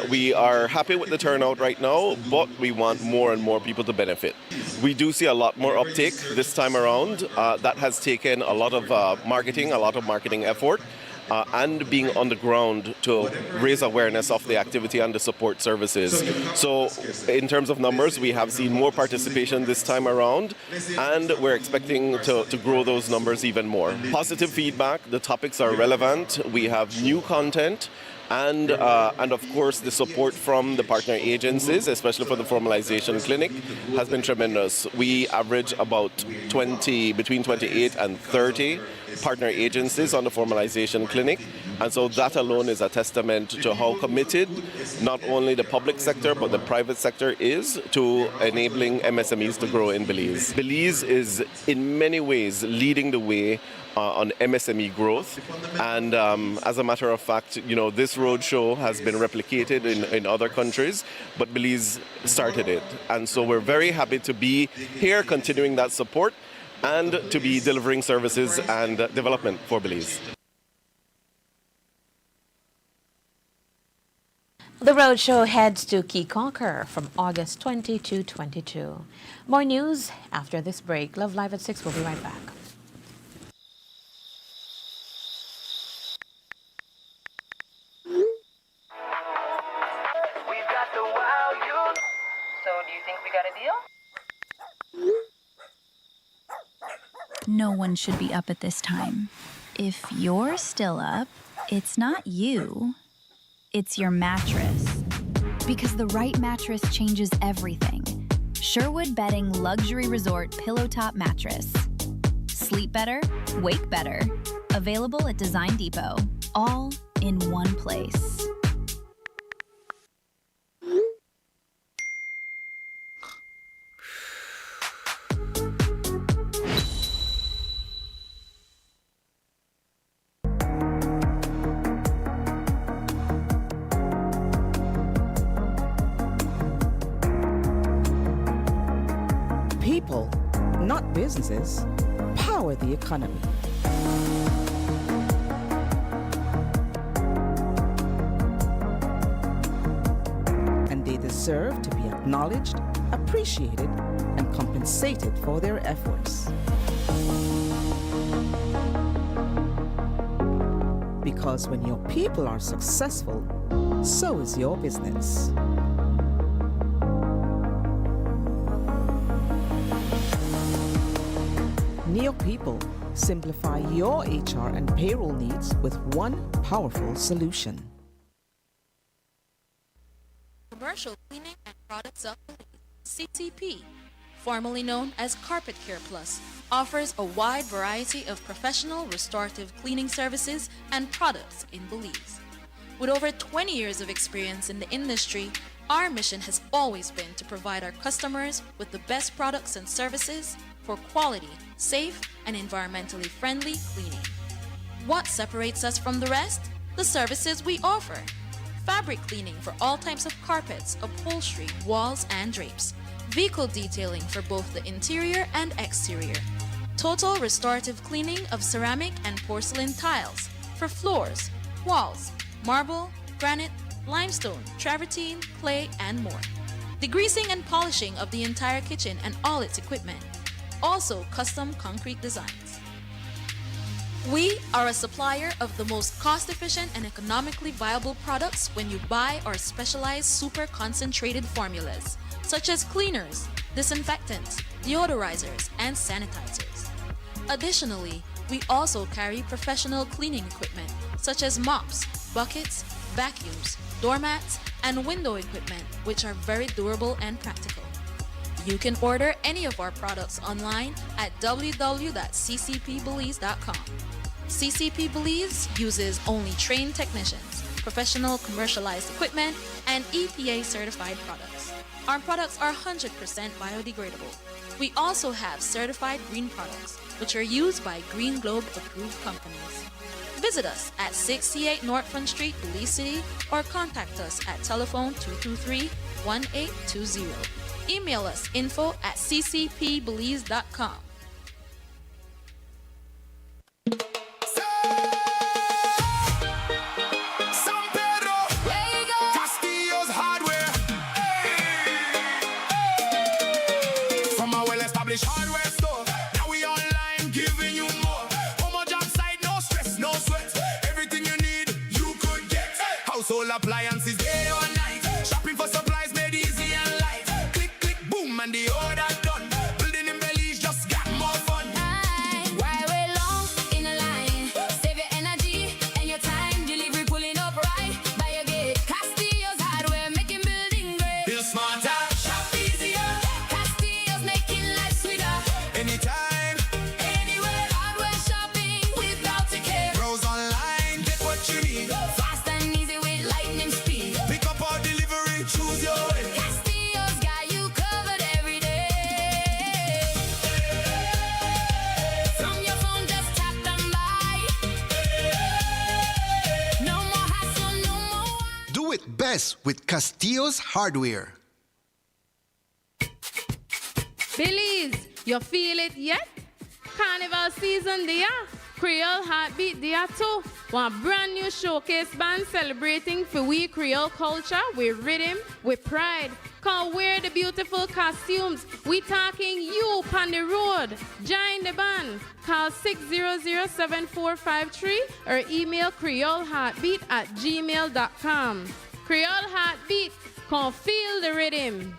We are happy with the turnout right now, but we want more and more people to benefit. We do see a lot more uptake this time around. That has taken a lot of marketing effort. And being on the ground to raise awareness of the activity and the support services. So in terms of numbers, we have seen more participation this time around, and we're expecting to grow those numbers even more. Positive feedback, the topics are relevant, we have new content, and of course the support from the partner agencies, especially for the formalization clinic, has been tremendous. We average about between 28 and 30 partner agencies on the formalization clinic, and so that alone is a testament to how committed not only the public sector but the private sector is to enabling MSMEs to grow in Belize. Belize is in many ways leading the way on MSME growth, and as a matter of fact, this roadshow has been replicated in other countries, but Belize started it, and so we're very happy to be here continuing that support and to be delivering services and development for Belize. The roadshow heads to Key Conquer from August 20 to 22. More news after this break. Love Live at 6. We'll be right back. after a while, you. So, do you think we got a deal? No one should be up at this time. If you're still up, it's not you, it's your mattress. Because the right mattress changes everything. Sherwood Bedding Luxury Resort Pillow Top Mattress. Sleep better, wake better. Available at Design Depot. All in one place. People, not businesses, power the economy. And they deserve to be acknowledged, appreciated, and compensated for their efforts. Because when your people are successful, so is your business. Neo People, simplify your HR and payroll needs with one powerful solution. Commercial Cleaning and Products of Belize, CCP, formerly known as Carpet Care Plus, offers a wide variety of professional restorative cleaning services and products in Belize. With over 20 years of experience in the industry, our mission has always been to provide our customers with the best products and services for quality, safe, and environmentally friendly cleaning. What separates us from the rest? The services we offer. Fabric cleaning for all types of carpets, upholstery, walls, and drapes. Vehicle detailing for both the interior and exterior. Total restorative cleaning of ceramic and porcelain tiles for floors, walls, marble, granite, limestone, travertine, clay, and more. Degreasing and polishing of the entire kitchen and all its equipment. Also custom concrete designs. We are a supplier of the most cost-efficient and economically viable products when you buy our specialized super concentrated formulas, such as cleaners, disinfectants, deodorizers, and sanitizers. Additionally, we also carry professional cleaning equipment, such as mops, buckets, vacuums, doormats, and window equipment, which are very durable and practical. You can order any of our products online at www.ccpbelize.com. CCP Belize uses only trained technicians, professional commercialized equipment, and EPA certified products. Our products are 100% biodegradable. We also have certified green products, which are used by Green Globe approved companies. Visit us at 68 North Front Street, Belize City, or contact us at telephone 223-1820. Email us info@ccpbelize.com. From a well-established hardware store, now we online giving you more. Home or job site, no stress, no sweat. Everything you need, you could get. Household appliances, day or night. Shopping for supplies made easy and light. Click, click, boom, and the order done. Building in Belize just got more fun. Why wait long in a line? Save your energy and your time. Delivery pulling up right by your gate. Castillo's hardware making building great. Feel smarter, shop easier. Castillo's making life sweeter. anytime. Anywhere, hardware shopping without a care. Browse online, get what you need. Fast and easy with lightning speed. Pick up our delivery, choose your way. Castillo's got you covered every day. From your phone, just tap and buy. No more hassle, no more. Do it best with Castillo's hardware. Belize, you feel it yet? Carnival season there. Creole Heartbeat there too. One brand new showcase band celebrating for we Creole culture with rhythm, with pride. Call wear the beautiful costumes. We talking you on the road. Join the band. Call 600-7453 or email creoleheartbeat@gmail.com. Creole Heartbeat, Come feel the rhythm.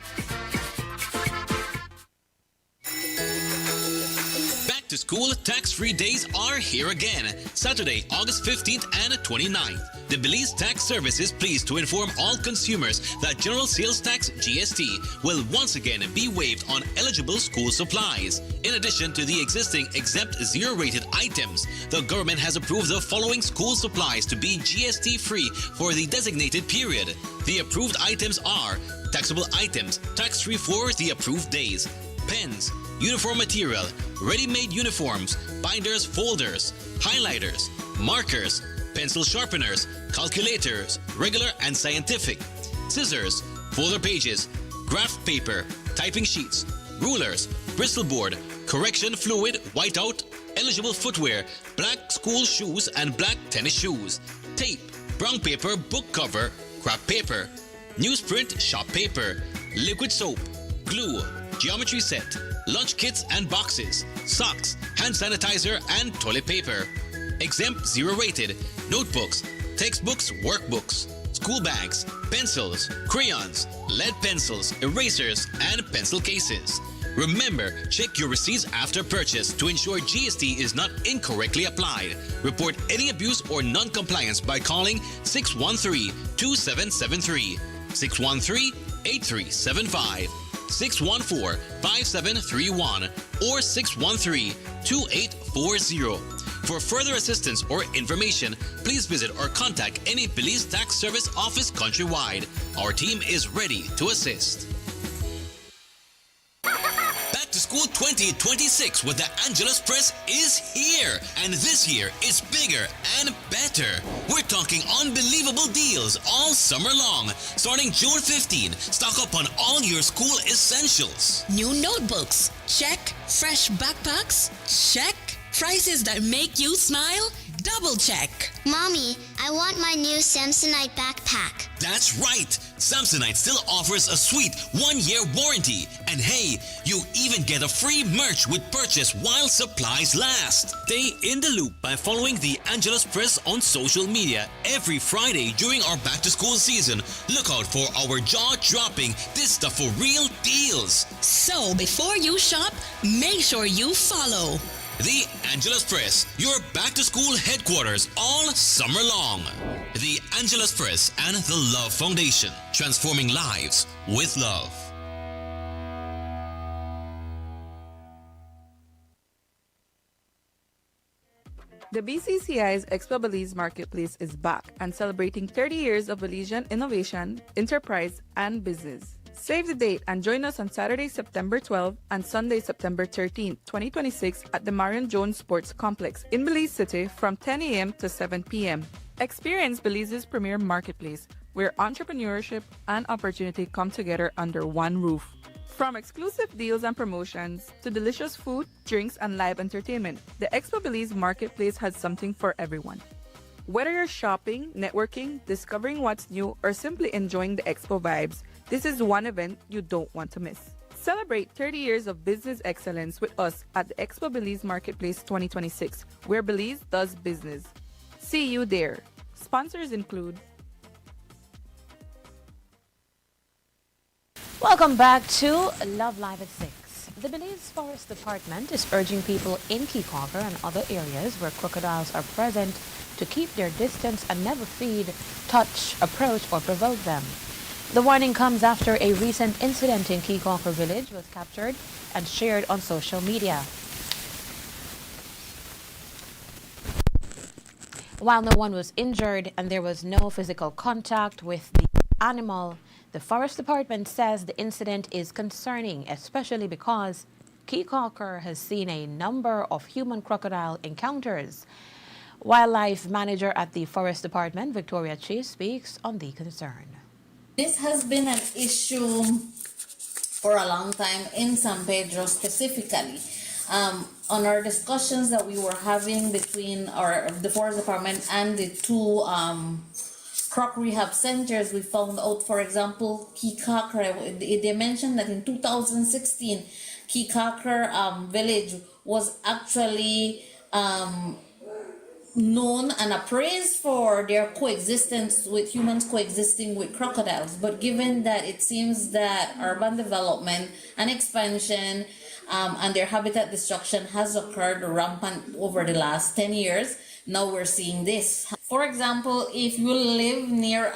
Back to school tax-free days are here again. Saturday, August 15th and 29th. The Belize Tax Service is pleased to inform all consumers that General Sales Tax GST will once again be waived on eligible school supplies. In addition to the existing exempt zero-rated items, the government has approved the following school supplies to be GST-free for the designated period. The approved items are taxable items, tax-free for the approved days, pens, uniform material, ready-made uniforms, binders, folders, highlighters, markers, pencil sharpeners, calculators, regular and scientific, scissors, folder pages, graph paper, typing sheets, rulers, Bristol board, correction fluid, whiteout, eligible footwear, black school shoes and black tennis shoes, tape, brown paper book cover, crap paper, newsprint shop paper, liquid soap, glue, geometry set, lunch kits and boxes, socks, hand sanitizer and toilet paper. Exempt zero-rated, notebooks, textbooks, workbooks, school bags, pencils, crayons, lead pencils, erasers, and pencil cases. Remember, check your receipts after purchase to ensure GST is not incorrectly applied. Report any abuse or non-compliance by calling 613-2773, 613-8375, 614-5731, or 613-2840. For further assistance or information, please visit or contact any Belize Tax Service office countrywide. Our team is ready to assist. Back to School 2026 with the Angelus Press is here, and this year is bigger and better. We're talking unbelievable deals all summer long. Starting June 15, stock up on all your school essentials. New notebooks? Check. Fresh backpacks? Check. Prices that make you smile? Double check. Mommy, I want my new Samsonite backpack. That's right. Samsonite still offers a sweet 1-year warranty. And hey, you even get a free merch with purchase while supplies last. Stay in the loop by following the Angelus Press on social media every Friday during our back-to-school season. Look out for our jaw-dropping, this stuff for real deals. So before you shop, make sure you follow the Angelus Press, your back-to-school headquarters all summer long. The Angelus Press and the Love Foundation, transforming lives with love. The BCCI's Expo Belize Marketplace is back and celebrating 30 years of Belizean innovation, enterprise, and business. Save the date and join us on Saturday, September 12 and Sunday, September 13, 2026 at the Marion Jones Sports Complex in Belize City from 10 a.m. to 7 p.m. Experience Belize's premier marketplace where entrepreneurship and opportunity come together under one roof. From exclusive deals and promotions to delicious food, drinks, and live entertainment, the Expo Belize Marketplace has something for everyone. Whether you're shopping, networking, discovering what's new, or simply enjoying the Expo vibes, this is one event you don't want to miss. Celebrate 30 years of business excellence with us at the Expo Belize Marketplace 2026, where Belize does business. See you there. Sponsors include... Welcome back to Love Live at 6. The Belize Forest Department is urging people in Keycaulker and other areas where crocodiles are present to keep their distance and never feed, touch, approach, or provoke them. The warning comes after a recent incident in Keycaulker village was captured and shared on social media. While no one was injured and there was no physical contact with the animal, the Forest Department says the incident is concerning, especially because Keycaulker has seen a number of human crocodile encounters. Wildlife Manager at the Forest Department, Victoria Chase, speaks on the concern. This has been an issue for a long time in San Pedro specifically. On our discussions that we were having between the Forest Department and the two croc rehab centers, we found out, for example, Keycaulker, they mentioned that in 2016, Keycaulker village was actually known and appraised for their coexistence with humans coexisting with crocodiles. But given that it seems that urban development and expansion and their habitat destruction has occurred rampant over the last 10 years, now we're seeing this. For example, if you live near,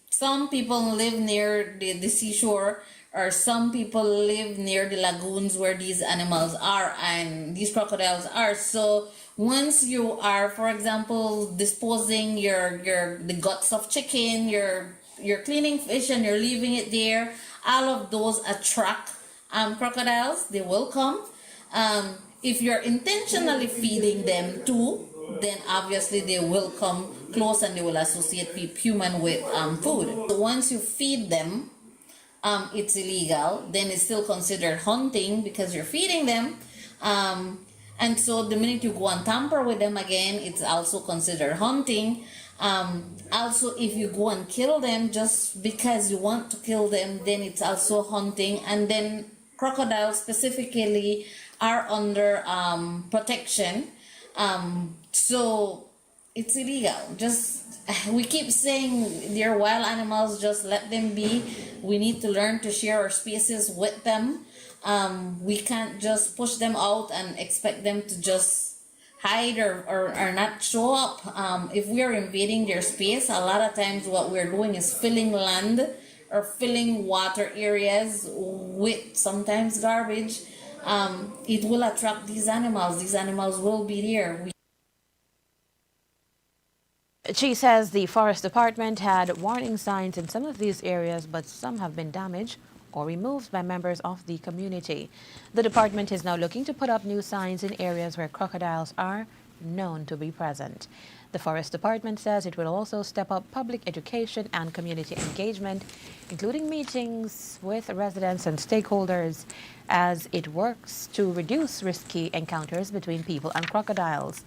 some people live near the seashore, or some people live near the lagoons where these animals are and these crocodiles are. So once you are, for example, disposing the guts of chicken, you're cleaning fish and you're leaving it there, all of those attract crocodiles. They will come. If you're intentionally feeding them too, then obviously they will come close and they will associate human with food. So once you feed them, it's illegal. Then it's still considered hunting because you're feeding them. And so the minute you go and tamper with them again, it's also considered hunting. Also, if you go and kill them just because you want to kill them, then it's also hunting. And then crocodiles specifically are under protection. So it's illegal. We keep saying they're wild animals, just let them be. We need to learn to share our spaces with them. We can't just push them out and expect them to just hide or not show up. If we are invading their space, a lot of times what we're doing is filling land or filling water areas with sometimes garbage. It will attract these animals. These animals will be there. She says the Forest Department had warning signs in some of these areas, but some have been damaged or removed by members of the community. The department is now looking to put up new signs in areas where crocodiles are known to be present. The Forest Department says it will also step up public education and community engagement, including meetings with residents and stakeholders, as it works to reduce risky encounters between people and crocodiles.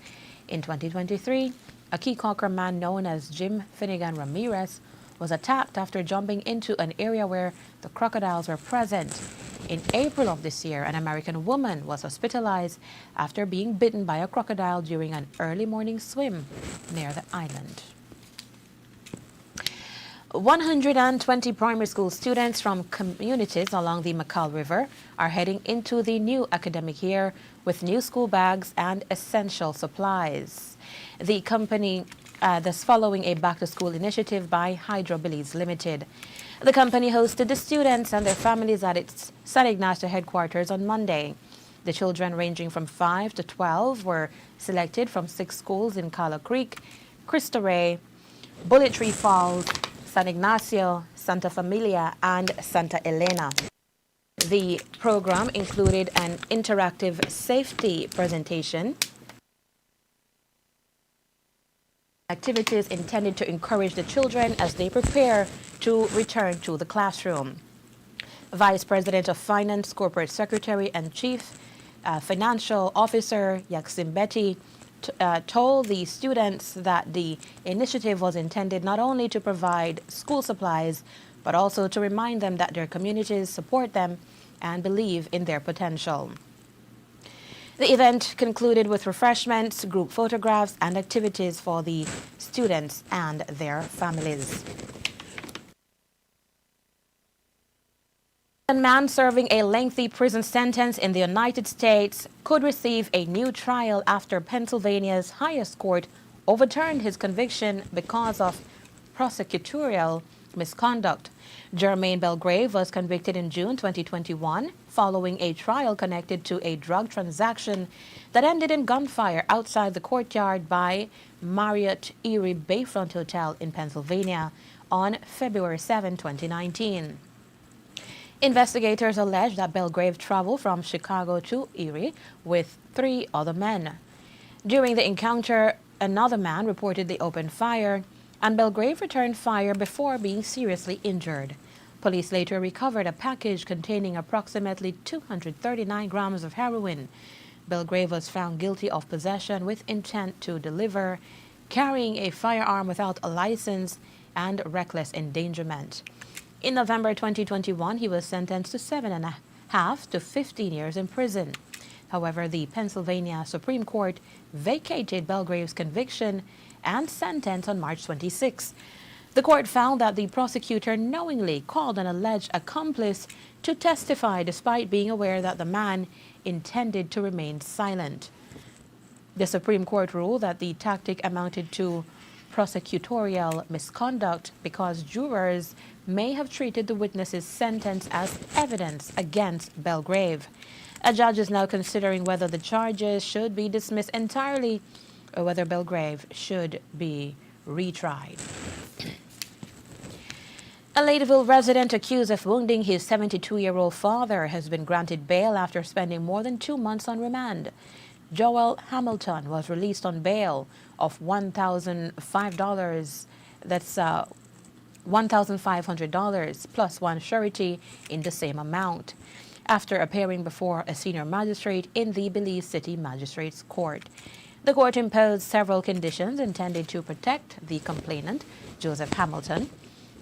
In 2023, a Key-Cocker man known as Jim Finnegan Ramirez was attacked after jumping into an area where the crocodiles were present. In April of this year, an American woman was hospitalized after being bitten by a crocodile during an early morning swim near the island. 120 primary school students from communities along the Makal River are heading into the new academic year with new school bags and essential supplies. The company that's following a back-to-school initiative by Hydro Belize Limited. The company hosted the students and their families at its San Ignacio headquarters on Monday. The children ranging from 5 to 12 were selected from 6 schools in Cala Creek, Cristo Rey, Bullet Tree Falls, San Ignacio, Santa Familia, and Santa Elena. The program included an interactive safety presentation, activities intended to encourage the children as they prepare to return to the classroom. Vice President of Finance, Corporate Secretary, and Chief Financial Officer Yaxim Betty told the students that the initiative was intended not only to provide school supplies, but also to remind them that their communities support them and believe in their potential. The event concluded with refreshments, group photographs, and activities for the students and their families. A man serving a lengthy prison sentence in the United States could receive a new trial after Pennsylvania's highest court overturned his conviction because of prosecutorial misconduct. Jermaine Belgrave was convicted in June 2021 following a trial connected to a drug transaction that ended in gunfire outside the courtyard by Marriott Erie Bayfront Hotel in Pennsylvania on February 7, 2019. Investigators allege that Belgrave traveled from Chicago to Erie with 3 other men. During the encounter, another man reportedly opened fire, and Belgrave returned fire before being seriously injured. Police later recovered a package containing approximately 239 grams of heroin. Belgrave was found guilty of possession with intent to deliver, carrying a firearm without a license, and reckless endangerment. In November 2021, he was sentenced to 7.5 to 15 years in prison. However, the Pennsylvania Supreme Court vacated Belgrave's conviction and sentence on March 26. The court found that the prosecutor knowingly called an alleged accomplice to testify despite being aware that the man intended to remain silent. The Supreme Court ruled that the tactic amounted to prosecutorial misconduct because jurors may have treated the witness's sentence as evidence against Belgrave. A judge is now considering whether the charges should be dismissed entirely or whether Belgrave should be retried. A Ladyville resident accused of wounding his 72-year-old father has been granted bail after spending more than 2 months on remand. Joel Hamilton was released on bail of $1,005. That's $1,500 plus one surety in the same amount, after appearing before a senior magistrate in the Belize City Magistrates Court. The court imposed several conditions intended to protect the complainant, Joseph Hamilton.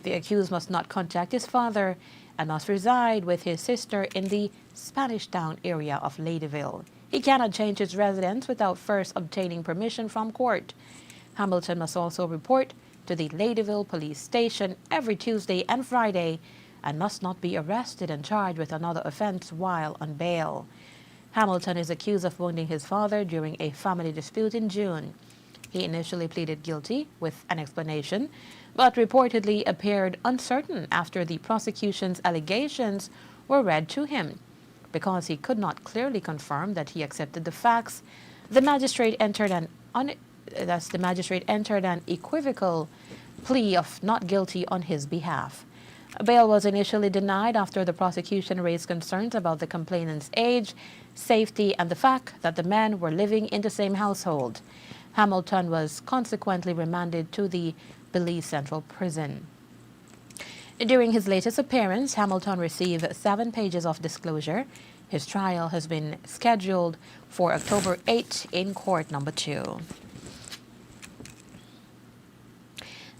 The accused must not contact his father and must reside with his sister in the Spanish Town area of Ladyville. He cannot change his residence without first obtaining permission from court. Hamilton must also report to the Ladyville Police Station every Tuesday and Friday and must not be arrested and charged with another offense while on bail. Hamilton is accused of wounding his father during a family dispute in June. He initially pleaded guilty with an explanation, but reportedly appeared uncertain after the prosecution's allegations were read to him. Because he could not clearly confirm that he accepted the facts, the magistrate entered an equivocal plea of not guilty on his behalf. Bail was initially denied after the prosecution raised concerns about the complainant's age, safety, and the fact that the men were living in the same household. Hamilton was consequently remanded to the Belize Central Prison. During his latest appearance, Hamilton received 7 pages of disclosure. His trial has been scheduled for October 8 in Court Number 2.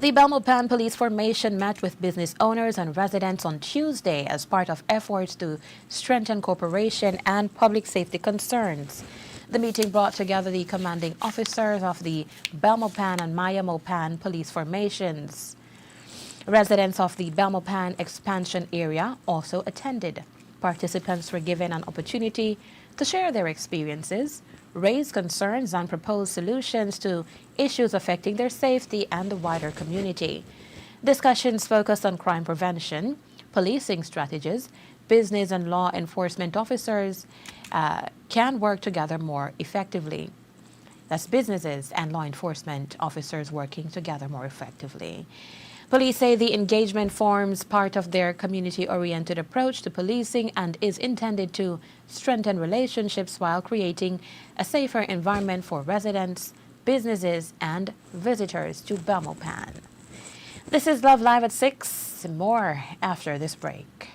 The Belmopan Police Formation met with business owners and residents on Tuesday as part of efforts to strengthen cooperation and public safety concerns. The meeting brought together the commanding officers of the Belmopan and Maya-Mopan police formations. Residents of the Belmopan expansion area also attended. Participants were given an opportunity to share their experiences, raise concerns, and propose solutions to issues affecting their safety and the wider community. Discussions focused on crime prevention, policing strategies. Business and law enforcement officers can work together more effectively. That's businesses and law enforcement officers working together more effectively. Police say the engagement forms part of their community-oriented approach to policing and is intended to strengthen relationships while creating a safer environment for residents, businesses, and visitors to Belmopan. This is Love Live at 6. More after this break.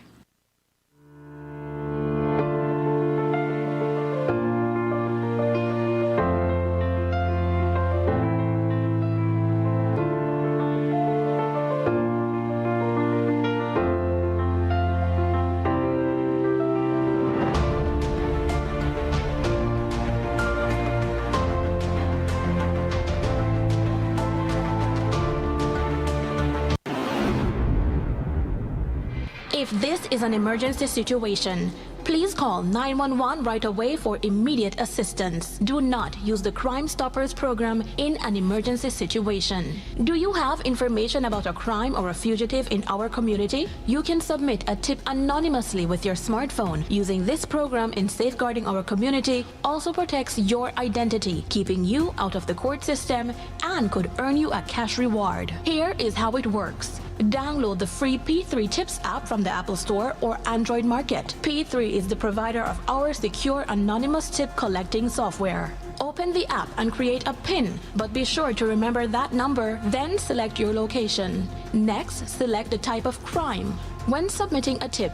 If this is an emergency situation, please call 911 right away for immediate assistance. Do not use the Crime Stoppers program in an emergency situation. Do you have information about a crime or a fugitive in our community? You can submit a tip anonymously with your smartphone. Using this program in safeguarding our community also protects your identity, keeping you out of the court system, and could earn you a cash reward. Here is how it works. Download the free P3 Tips app from the Apple Store or Android Market. P3 is the provider of our secure anonymous tip collecting software. Open the app and create a PIN, but be sure to remember that number, then select your location. Next, select the type of crime. When submitting a tip,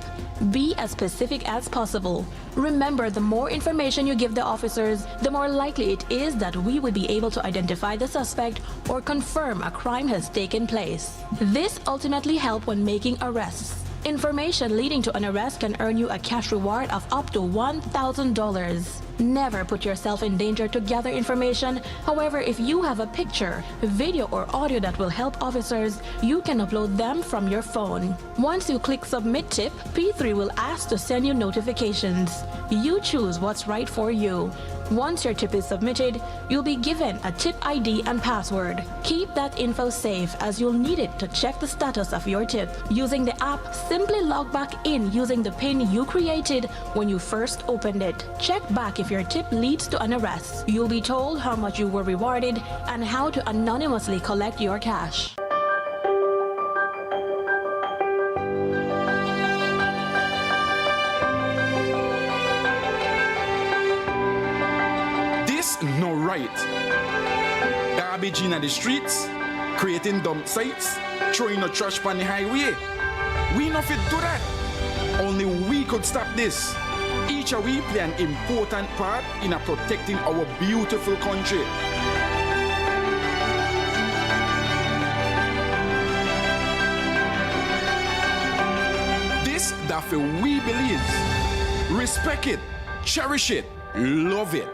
be as specific as possible. Remember, the more information you give the officers, the more likely it is that we will be able to identify the suspect or confirm a crime has taken place. This ultimately helps when making arrests. Information leading to an arrest can earn you a cash reward of up to $1,000. Never put yourself in danger to gather information. However, if you have a picture, video, or audio that will help officers, you can upload them from your phone. Once you click Submit Tip, P3 will ask to send you notifications. You choose what's right for you. Once your tip is submitted, you'll be given a tip ID and password. Keep that info safe as you'll need it to check the status of your tip. Using the app, simply log back in using the PIN you created when you first opened it. Check back if your tip leads to an arrest. You'll be told how much you were rewarded and how to anonymously collect your cash. No right. Garbage in the streets, creating dump sites, throwing the trash on the highway. We not fit do that. Only we could stop this. Each of we play an important part in protecting our beautiful country. This that we believe. Respect it, cherish it, love it.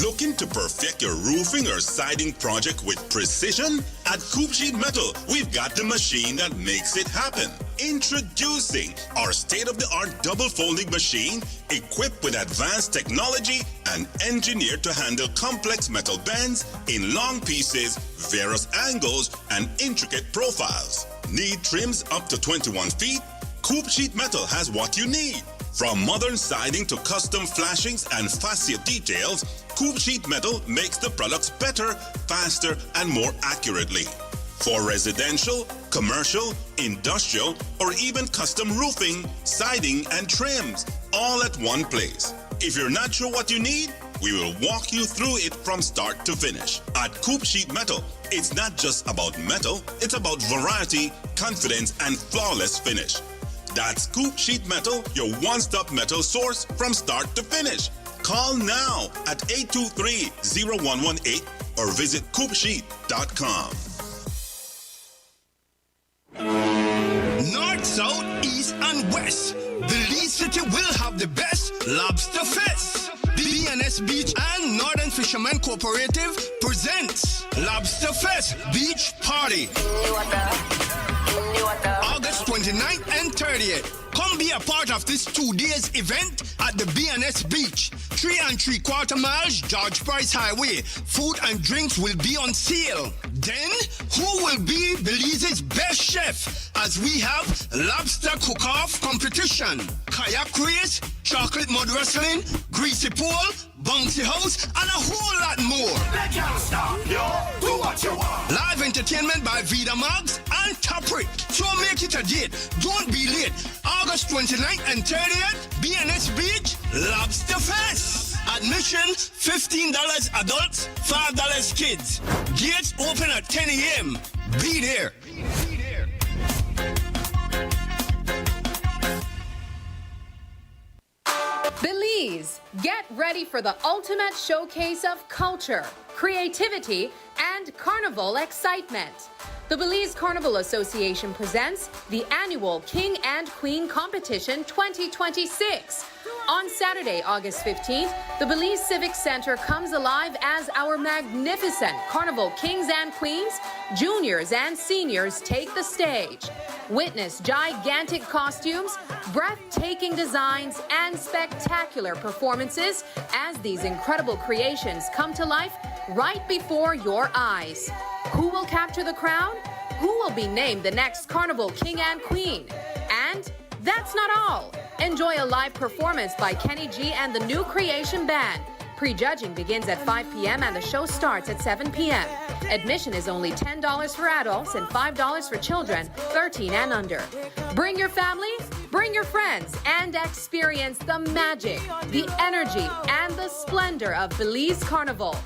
Looking to perfect your roofing or siding project with precision? At Coop Sheet Metal, we've got the machine that makes it happen. Introducing our state-of-the-art double folding machine equipped with advanced technology and engineered to handle complex metal bends in long pieces, various angles, and intricate profiles. Need trims up to 21 feet? Coop Sheet Metal has what you need. From modern siding to custom flashings and fascia details, Coop Sheet Metal makes the products better, faster, and more accurately. For residential, commercial, industrial, or even custom roofing, siding, and trims, all at one place. If you're not sure what you need, we will walk you through it from start to finish. At Coop Sheet Metal, it's not just about metal, it's about variety, confidence, and flawless finish. That's Coop Sheet Metal, your one-stop metal source from start to finish. Call now at 823-0118 or visit coopsheet.com. North, South, East, and West. Belize City will have the best lobster fest. BNS Beach and Northern Fishermen Cooperative presents Lobster Fest Beach Party. August 29th and 30th. Come be a part of this 2 days event at the BNS Beach. 3 3/4 miles George Price Highway. Food and drinks will be on sale. Then, who will be Belize's best chef? As we have lobster cook-off competition, kayak race, chocolate mud wrestling, greasy pole, bouncy house, and a whole lot more. They can't stop you. Do what you want. Live entertainment by Vida Mugs and Taprit. So make it a date. Don't be late. August 29th and 30th, BNS Beach, Lobster Fest. Admission, $15 adults, $5 kids. Gates open at 10 a.m. Be there. Belize, get ready for the ultimate showcase of culture, creativity, and carnival excitement. The Belize Carnival Association presents the annual King and Queen Competition 2026. On Saturday, August 15th, the Belize Civic Center comes alive as our magnificent Carnival Kings and Queens, juniors and seniors take the stage. Witness gigantic costumes, breathtaking designs, and spectacular performances as these incredible creations come to life right before your eyes. Who will capture the crown? Who will be named the next Carnival King and Queen? And that's not all. Enjoy a live performance by Kenny G and the New Creation Band. Prejudging begins at 5 p.m. and the show starts at 7 p.m. Admission is only $10 for adults and $5 for children 13 and under. Bring your family, bring your friends, and experience the magic, the energy, and the splendor of Belize Carnival.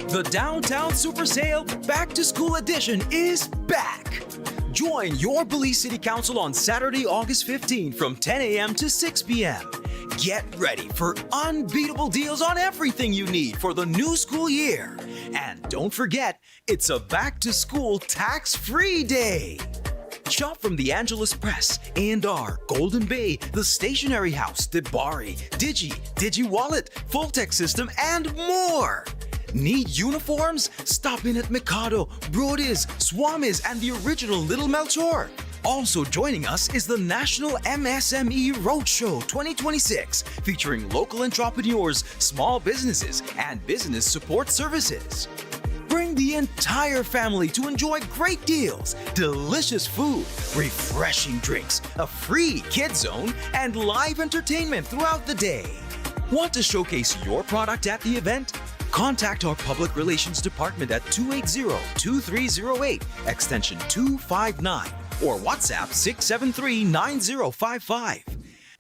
The Downtown Super Sale Back to School Edition is back. Join your Belize City Council on Saturday, August 15 from 10 a.m. to 6 p.m. Get ready for unbeatable deals on everything you need for the new school year. And don't forget, it's a back to school tax-free day. Shop from the Angelus Press, A&R, Golden Bay, The Stationery House, Dibari, Digi Wallet, Full Tech System, and more. Need uniforms? Stop in at Mikado, Brody's, Swami's, and the original Little Melchor. Also joining us is the National MSME Roadshow 2026, featuring local entrepreneurs, small businesses, and business support services. Bring the entire family to enjoy great deals, delicious food, refreshing drinks, a free kids zone, and live entertainment throughout the day. Want to showcase your product at the event? Contact our Public Relations Department at 280-2308, extension 259, or WhatsApp 673-9055.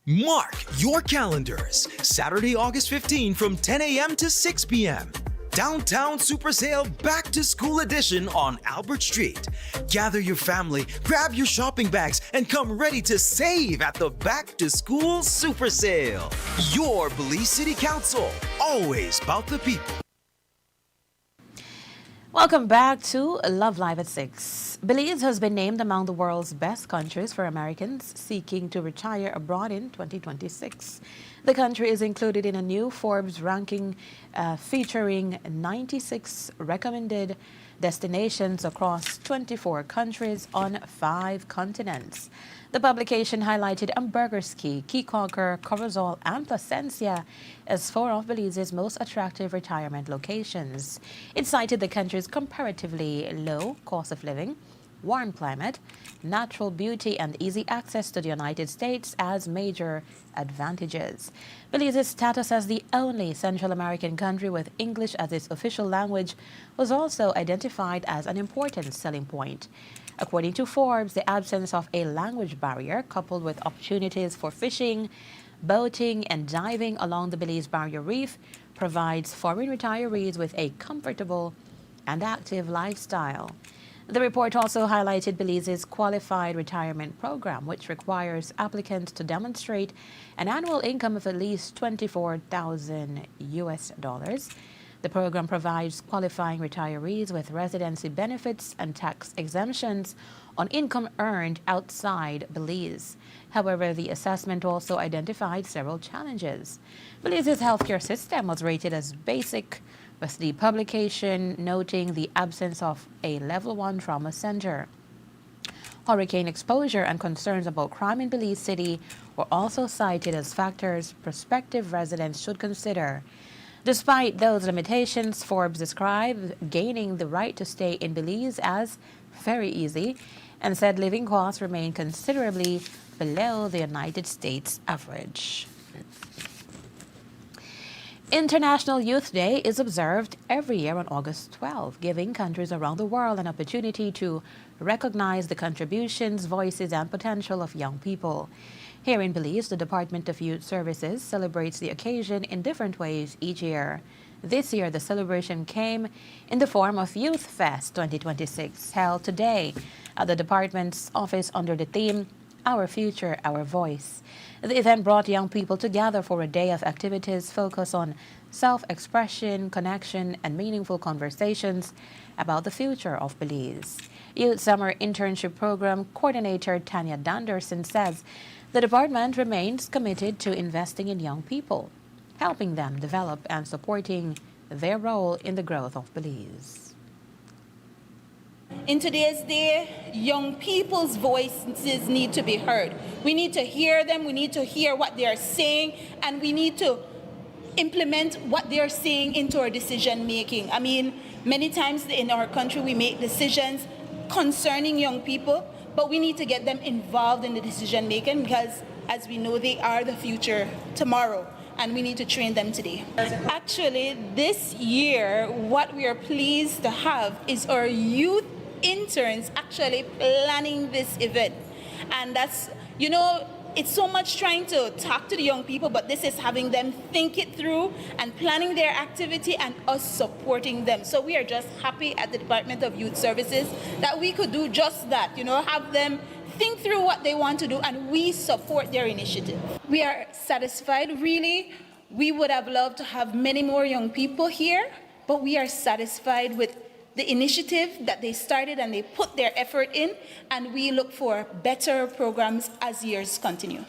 Mark your calendars. Saturday, August 15 from 10 a.m. to 6 p.m. Downtown Super Sale Back to School Edition on Albert Street. Gather your family, grab your shopping bags, and come ready to save at the Back to School Super Sale. Your Belize City Council, always about the people. Welcome back to Love Live at 6. Belize has been named among the world's best countries for Americans seeking to retire abroad in 2026. The country is included in a new Forbes ranking featuring 96 recommended destinations across 24 countries on 5 continents. The publication highlighted Ambergris Caye, Key-Caulker, Corozal, and Placencia as 4 of Belize's most attractive retirement locations. It cited the country's comparatively low cost of living, warm climate, natural beauty, and easy access to the United States as major advantages. Belize's status as the only Central American country with English as its official language was also identified as an important selling point. According to Forbes, the absence of a language barrier, coupled with opportunities for fishing, boating, and diving along the Belize Barrier Reef, provides foreign retirees with a comfortable and active lifestyle. The report also highlighted Belize's qualified retirement program, which requires applicants to demonstrate an annual income of at least $24,000. The program provides qualifying retirees with residency benefits and tax exemptions on income earned outside Belize. However, the assessment also identified several challenges. Belize's healthcare system was rated as basic, with the publication noting the absence of a Level 1 trauma center. Hurricane exposure and concerns about crime in Belize City were also cited as factors prospective residents should consider. Despite those limitations, Forbes described gaining the right to stay in Belize as very easy and said living costs remain considerably below the United States average. International Youth Day is observed every year on August 12, giving countries around the world an opportunity to recognize the contributions, voices, and potential of young people. Here in Belize, the Department of Youth Services celebrates the occasion in different ways each year. This year, the celebration came in the form of Youth Fest 2026, held today at the department's office under the theme, Our Future, Our Voice. The event brought young people together for a day of activities focused on self-expression, connection, and meaningful conversations about the future of Belize. Youth Summer Internship Program Coordinator Tanya Danderson says the department remains committed to investing in young people, helping them develop and supporting their role in the growth of Belize. In today's day, young people's voices need to be heard. We need to hear them, we need to hear what they are saying, and we need to implement what they are saying into our decision making. I mean, many times in our country we make decisions concerning young people, but we need to get them involved in the decision making because, as we know, they are the future tomorrow, and we need to train them today. Actually, this year, what we are pleased to have is our youth interns actually planning this event. And that's, you know, it's so much trying to talk to the young people, but this is having them think it through and planning their activity and us supporting them. So we are just happy at the Department of Youth Services that we could do just that, you know, have them think through what they want to do and we support their initiative. We are satisfied, really. We would have loved to have many more young people here, but we are satisfied with the initiative that they started and they put their effort in, and we look for better programs as years continue.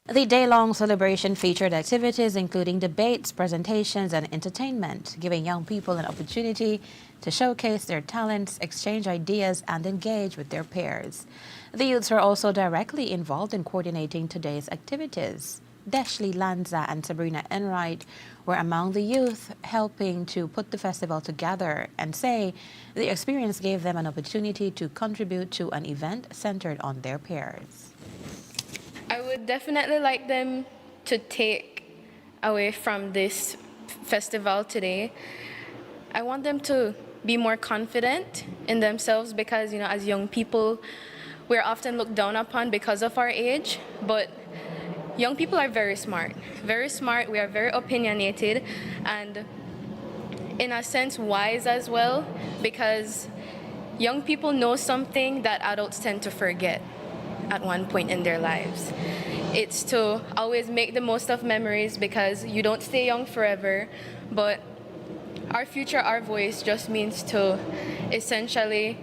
The day-long celebration featured activities including debates, presentations, and entertainment, giving young people an opportunity to showcase their talents, exchange ideas, and engage with their peers. The youths were also directly involved in coordinating today's activities. Deshley Lanza and Sabrina Enright were among the youth helping to put the festival together and say the experience gave them an opportunity to contribute to an event centered on their peers. I would definitely like them to take away from this festival today. I want them to be more confident in themselves because, you know, as young people, we're often looked down upon because of our age, but young people are very smart. We are very opinionated and in a sense wise as well, because young people know something that adults tend to forget at one point in their lives. It's to always make the most of memories because you don't stay young forever, but our future, our voice just means to essentially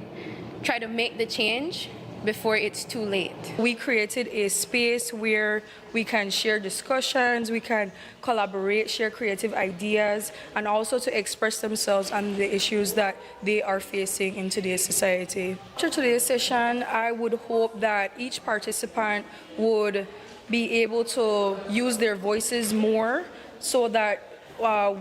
try to make the change before it's too late. We created a space where we can share discussions, we can collaborate, share creative ideas, and also to express themselves on the issues that they are facing in today's society. After today's session, I would hope that each participant would be able to use their voices more so that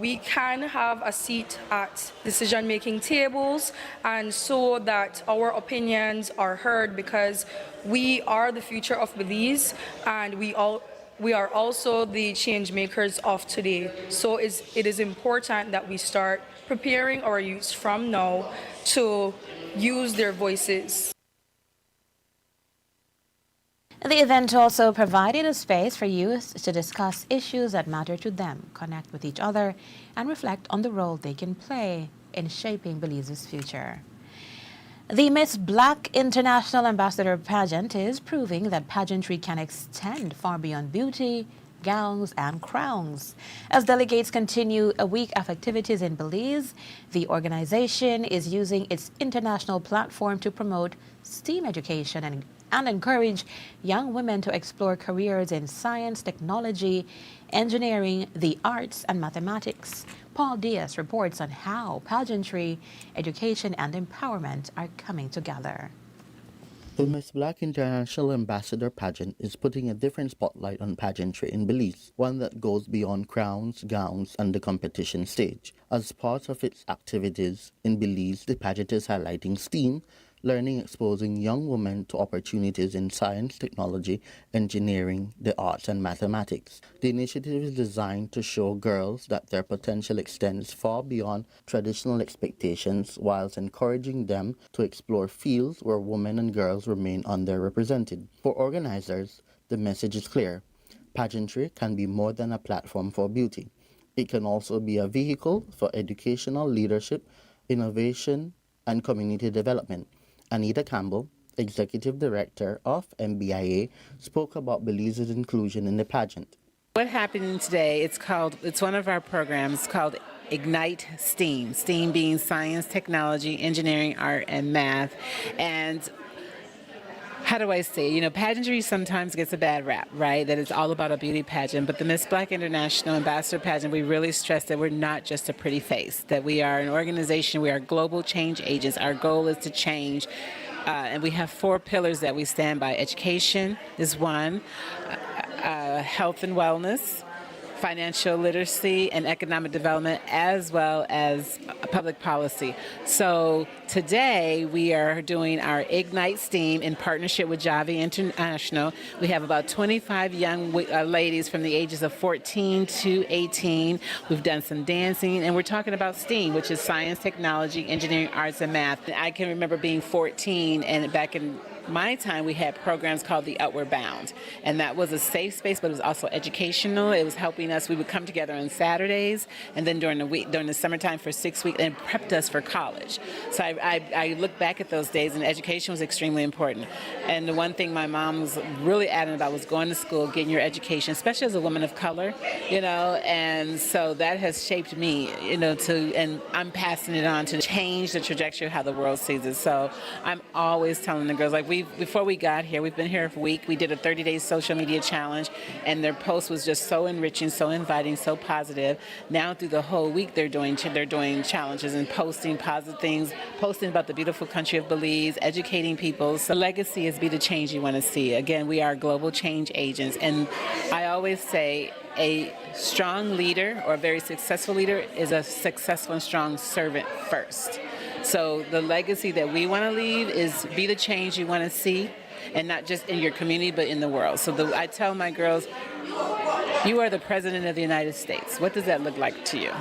we can have a seat at decision-making tables and so that our opinions are heard, because we are the future of Belize and we are also the change makers of today. So it is important that we start preparing our youth from now to use their voices. The event also provided a space for youth to discuss issues that matter to them, connect with each other, and reflect on the role they can play in shaping Belize's future. The Miss Black International Ambassador pageant is proving that pageantry can extend far beyond beauty, gowns, and crowns. As delegates continue a week of activities in Belize, the organization is using its international platform to promote STEAM education and encourage young women to explore careers in science, technology, engineering, the arts, and mathematics. Paul Diaz reports on how pageantry, education, and empowerment are coming together. The Miss Black International Ambassador pageant is putting a different spotlight on pageantry in Belize, one that goes beyond crowns, gowns, and the competition stage. As part of its activities in Belize, the pageant is highlighting STEAM, learning exposing young women to opportunities in science, technology, engineering, the arts, and mathematics. The initiative is designed to show girls that their potential extends far beyond traditional expectations, whilst encouraging them to explore fields where women and girls remain underrepresented. For organizers, the message is clear. Pageantry can be more than a platform for beauty. It can also be a vehicle for educational leadership, innovation, and community development. Anita Campbell, Executive Director of MBIA, spoke about Belize's inclusion in the pageant. What's happening today, it's one of our programs called Ignite STEAM. STEAM being science, technology, engineering, art, and math. And how do I say, pageantry sometimes gets a bad rap, right? That it's all about a beauty pageant. But the Miss Black International Ambassador pageant, we really stress that we're not just a pretty face, that we are an organization, we are global change agents. Our goal is to change. And we have 4 pillars that we stand by. Education is one, health and wellness, financial literacy, and economic development, as well as public policy. So today we are doing our Ignite STEAM in partnership with Javi International. We have about 25 young ladies from the ages of 14 to 18. We've done some dancing, and we're talking about STEAM, which is science, technology, engineering, arts, and math. I can remember being 14 and back in my time, we had programs called the Outward Bound. And that was a safe space, but it was also educational. It was helping us. We would come together on Saturdays and then during the week, during the summertime for 6 weeks, and prepped us for college. So I look back at those days, and education was extremely important. And the one thing my mom was really adamant about was going to school, getting your education, especially as a woman of color, and so that has shaped me, and I'm passing it on to change the trajectory of how the world sees it. So I'm always telling the girls, before we got here, we've been here for a week, we did a 30-day social media challenge, and their post was just so enriching, so inviting, so positive. Now through the whole week, they're doing challenges and posting positive things, posting about the beautiful country of Belize, educating people. So the legacy is be the change you want to see. Again, we are global change agents, and I always say a strong leader or a very successful leader is a successful and strong servant first. So the legacy that we want to leave is be the change you want to see, and not just in your community, but in the world. So I tell my girls, you are the President of the United States. What does that look like to you?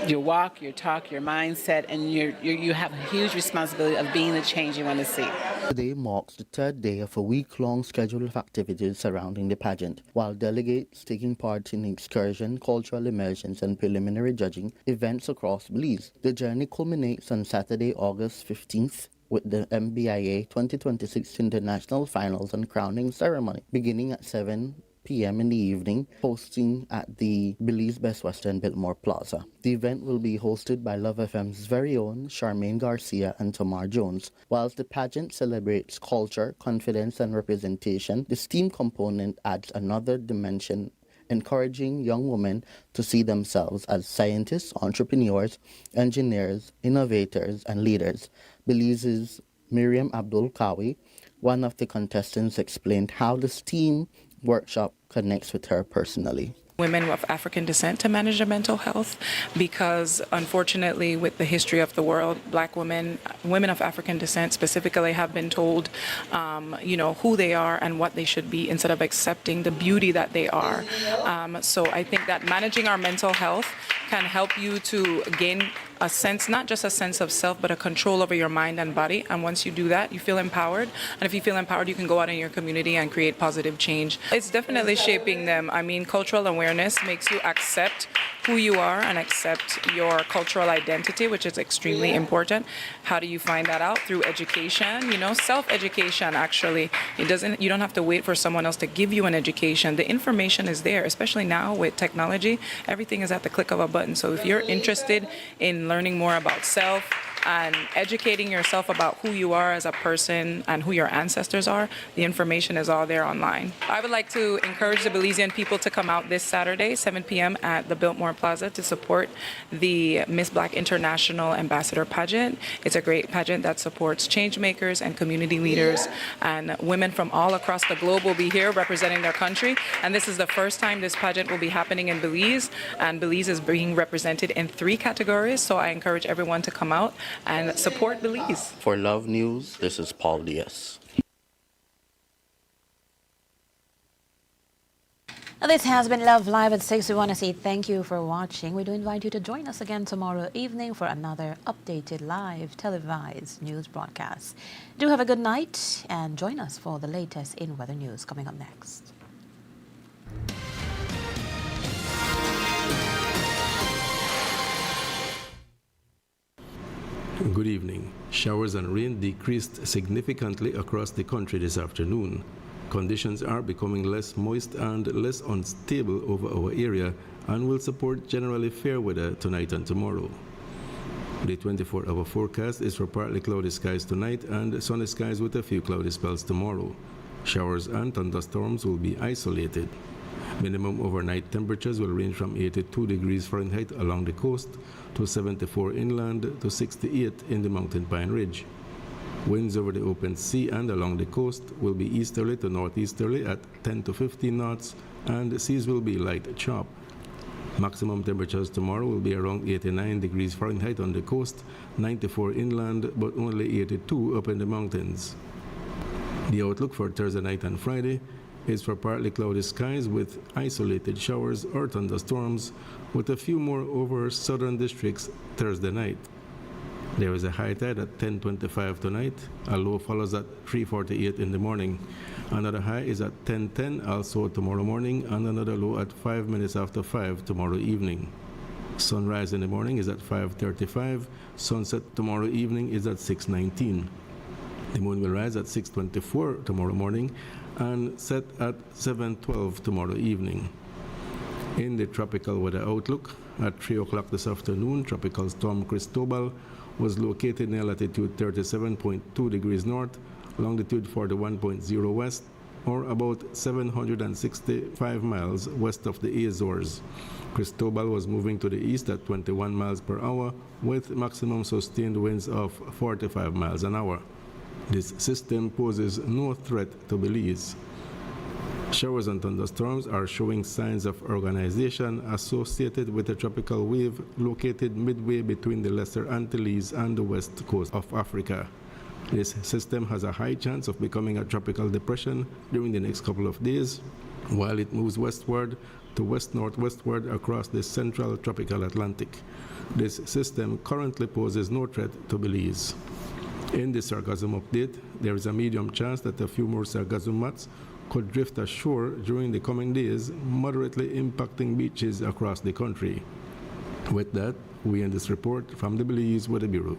Your walk, your talk, your mindset, and you have a huge responsibility of being the change you want to see. Today marks the third day of a week-long schedule of activities surrounding the pageant, while delegates taking part in excursion, cultural immersions, and preliminary judging events across Belize. The journey culminates on Saturday, August 15th, with the MBIA 2026 International Finals and Crowning Ceremony, beginning at 7 p.m. in the evening, hosting at the Belize Best Western Biltmore Plaza. The event will be hosted by Love FM's very own Charmaine Garcia and Tamar Jones. Whilst the pageant celebrates culture, confidence, and representation, the STEAM component adds another dimension, encouraging young women to see themselves as scientists, entrepreneurs, engineers, innovators, and leaders. Belize's Miriam Abdul Kawi, one of the contestants, explained how the STEAM workshop connects with her personally. Women of African descent to manage their mental health, because unfortunately with the history of the world, Black women of African descent specifically have been told who they are and what they should be instead of accepting the beauty that they are. So I think that managing our mental health can help you to gain a sense, not just a sense of self, but a control over your mind and body. And once you do that, you feel empowered. And if you feel empowered, you can go out in your community and create positive change. It's definitely shaping them. I mean, cultural awareness makes you accept who you are and accept your cultural identity, which is extremely important. How do you find that out? Through education, self-education actually. You don't have to wait for someone else to give you an education. The information is there, especially now with technology. Everything is at the click of a button. So if you're interested in learning more about self and educating yourself about who you are as a person and who your ancestors are, the information is all there online. I would like to encourage the Belizean people to come out this Saturday, 7 p.m. at the Biltmore Plaza to support the Miss Black International Ambassador pageant. It's a great pageant that supports change makers and community leaders, and women from all across the globe will be here representing their country. And this is the first time this pageant will be happening in Belize, and Belize is being represented in 3 categories. So I encourage everyone to come out and support Belize. For Love News, this is Paul Diaz. This has been Love Live at 6. We want to say thank you for watching. We do invite you to join us again tomorrow evening for another updated live televised news broadcast. Do have a good night and join us for the latest in weather news coming up next. Good evening. Showers and rain decreased significantly across the country this afternoon. Conditions are becoming less moist and less unstable over our area and will support generally fair weather tonight and tomorrow. The 24-hour forecast is for partly cloudy skies tonight and sunny skies with a few cloudy spells tomorrow. Showers and thunderstorms will be isolated. Minimum overnight temperatures will range from 82 degrees Fahrenheit along the coast to 74 inland to 68 in the Mountain Pine Ridge. Winds over the open sea and along the coast will be easterly to northeasterly at 10 to 15 knots, and the seas will be light chop. Maximum temperatures tomorrow will be around 89 degrees Fahrenheit on the coast, 94 inland, but only 82 up in the mountains. The outlook for Thursday night and Friday is for partly cloudy skies with isolated showers or thunderstorms, with a few more over southern districts Thursday night. There is a high tide at 10:25 tonight. A low follows at 3:48 in the morning. Another high is at 10:10 also tomorrow morning, and another low at 5 minutes after 5 tomorrow evening. Sunrise in the morning is at 5:35. Sunset tomorrow evening is at 6:19. The moon will rise at 6:24 tomorrow morning and set at 7:12 tomorrow evening. In the tropical weather outlook, at 3 o'clock this afternoon, Tropical Storm Cristobal was located near latitude 37.2 degrees north, longitude 41.0 west, or about 765 miles west of the Azores. Cristobal was moving to the east at 21 miles per hour with maximum sustained winds of 45 miles an hour. This system poses no threat to Belize. Showers and thunderstorms are showing signs of organization associated with a tropical wave located midway between the Lesser Antilles and the west coast of Africa. This system has a high chance of becoming a tropical depression during the next couple of days, while it moves westward to west-northwestward across the central tropical Atlantic. This system currently poses no threat to Belize. In the sargassum update, there is a medium chance that a few more sargassum mats could drift ashore during the coming days, moderately impacting beaches across the country. With that, we end this report from the Belize Weather Bureau.